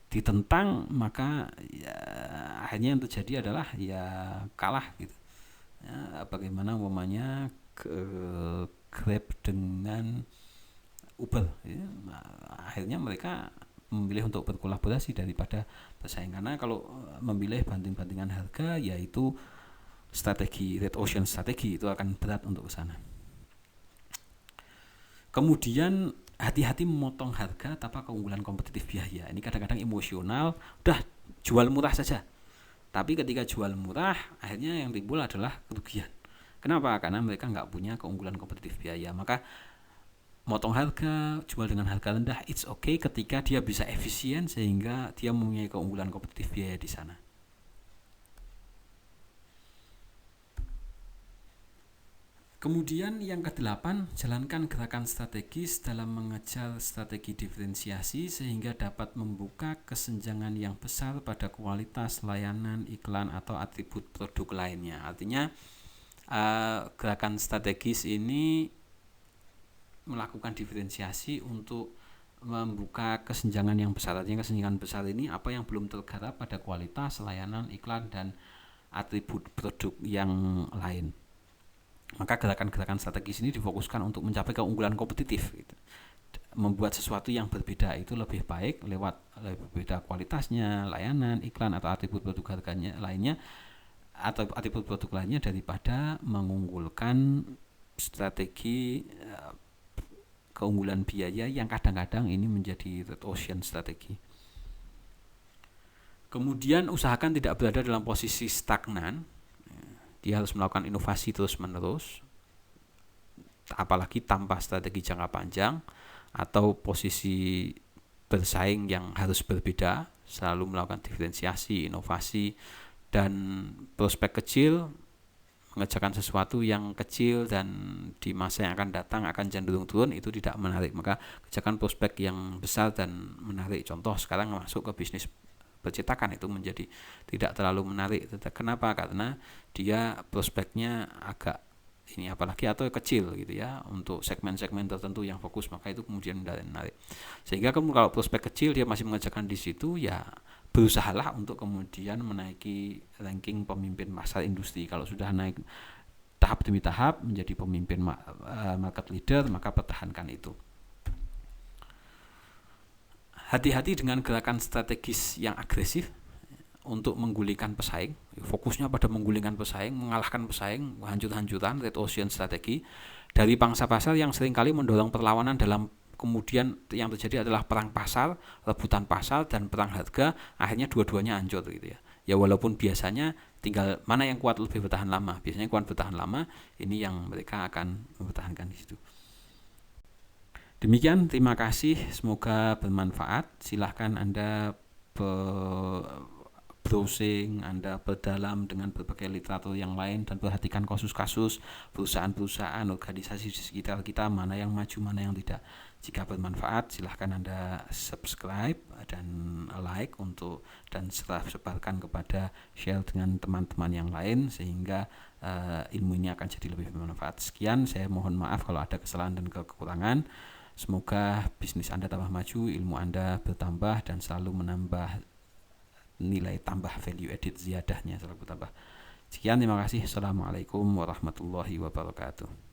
ditentang, maka ya, akhirnya yang terjadi adalah ya kalah gitu. ya, bagaimana umpamanya Grab dengan Uber ya. Akhirnya mereka memilih untuk berkolaborasi daripada bersaing, karena kalau memilih banding-bandingan harga, yaitu strategi red ocean strategi, itu akan berat untuk ke sana. Kemudian hati-hati memotong harga tanpa keunggulan kompetitif biaya. Ini kadang-kadang emosional, udah jual murah saja. Tapi ketika jual murah, akhirnya yang timbul adalah kerugian. Kenapa? Karena mereka nggak punya keunggulan kompetitif biaya. Maka motong harga, jual dengan harga rendah, it's okay ketika dia bisa efisien sehingga dia mempunyai keunggulan kompetitif biaya di sana. Kemudian yang ke-8, jalankan gerakan strategis dalam mengejar strategi diferensiasi sehingga dapat membuka kesenjangan yang besar pada kualitas layanan, iklan, atau atribut produk lainnya. Artinya gerakan strategis ini melakukan diferensiasi untuk membuka kesenjangan yang besar. Artinya kesenjangan besar ini apa yang belum tergarap pada kualitas layanan, iklan, dan atribut produk yang lain. Maka gerakan-gerakan strategis ini difokuskan untuk mencapai keunggulan kompetitif gitu. Membuat sesuatu yang berbeda itu lebih baik lewat berbeda kualitasnya, layanan, iklan, atau atribut produk harganya lainnya, atau atribut produk lainnya, daripada mengunggulkan strategi keunggulan biaya yang kadang-kadang ini menjadi red ocean strategi. Kemudian usahakan tidak berada dalam posisi stagnan. Dia harus melakukan inovasi terus-menerus, apalagi tanpa strategi jangka panjang atau posisi bersaing yang harus berbeda, selalu melakukan diferensiasi, inovasi, dan prospek kecil, mengerjakan sesuatu yang kecil dan di masa yang akan datang akan cenderung turun, itu tidak menarik. Maka kerjakan prospek yang besar dan menarik. Contoh sekarang masuk ke bisnis percetakan itu menjadi tidak terlalu menarik. Kenapa? Karena dia prospeknya agak ini, apalagi atau kecil gitu ya, untuk segmen-segmen tertentu yang fokus, maka itu kemudian menarik. Sehingga kalau prospek kecil dia masih mengerjakan di situ, ya berusahalah untuk kemudian menaiki ranking pemimpin pasar industri. Kalau sudah naik tahap demi tahap menjadi pemimpin market leader, maka pertahankan itu. Hati-hati dengan gerakan strategis yang agresif untuk menggulingkan pesaing. Fokusnya pada menggulingkan pesaing, mengalahkan pesaing, hancur-hancuran, red ocean strategi. Dari pangsa pasar yang seringkali mendorong perlawanan, dalam kemudian yang terjadi adalah perang pasar, rebutan pasar, dan perang harga. Akhirnya dua-duanya hancur gitu ya. Ya walaupun biasanya tinggal mana yang kuat lebih bertahan lama. Biasanya kuat bertahan lama, ini yang mereka akan mempertahankan di situ. Demikian, terima kasih, semoga bermanfaat. Silahkan Anda browsing, Anda berdalam dengan berbagai literatur yang lain, dan perhatikan kasus-kasus perusahaan-perusahaan, organisasi di sekitar kita, mana yang maju, mana yang tidak. Jika bermanfaat, silahkan Anda subscribe dan like dan sebarkan kepada, share dengan teman-teman yang lain, sehingga ilmu ini akan jadi lebih bermanfaat. Sekian, saya mohon maaf kalau ada kesalahan dan kekurangan. Semoga bisnis Anda tambah maju, ilmu Anda bertambah, dan selalu menambah nilai tambah, value added ziyadahnya selalu bertambah. Sekian, terima kasih. Assalamualaikum warahmatullahi wabarakatuh.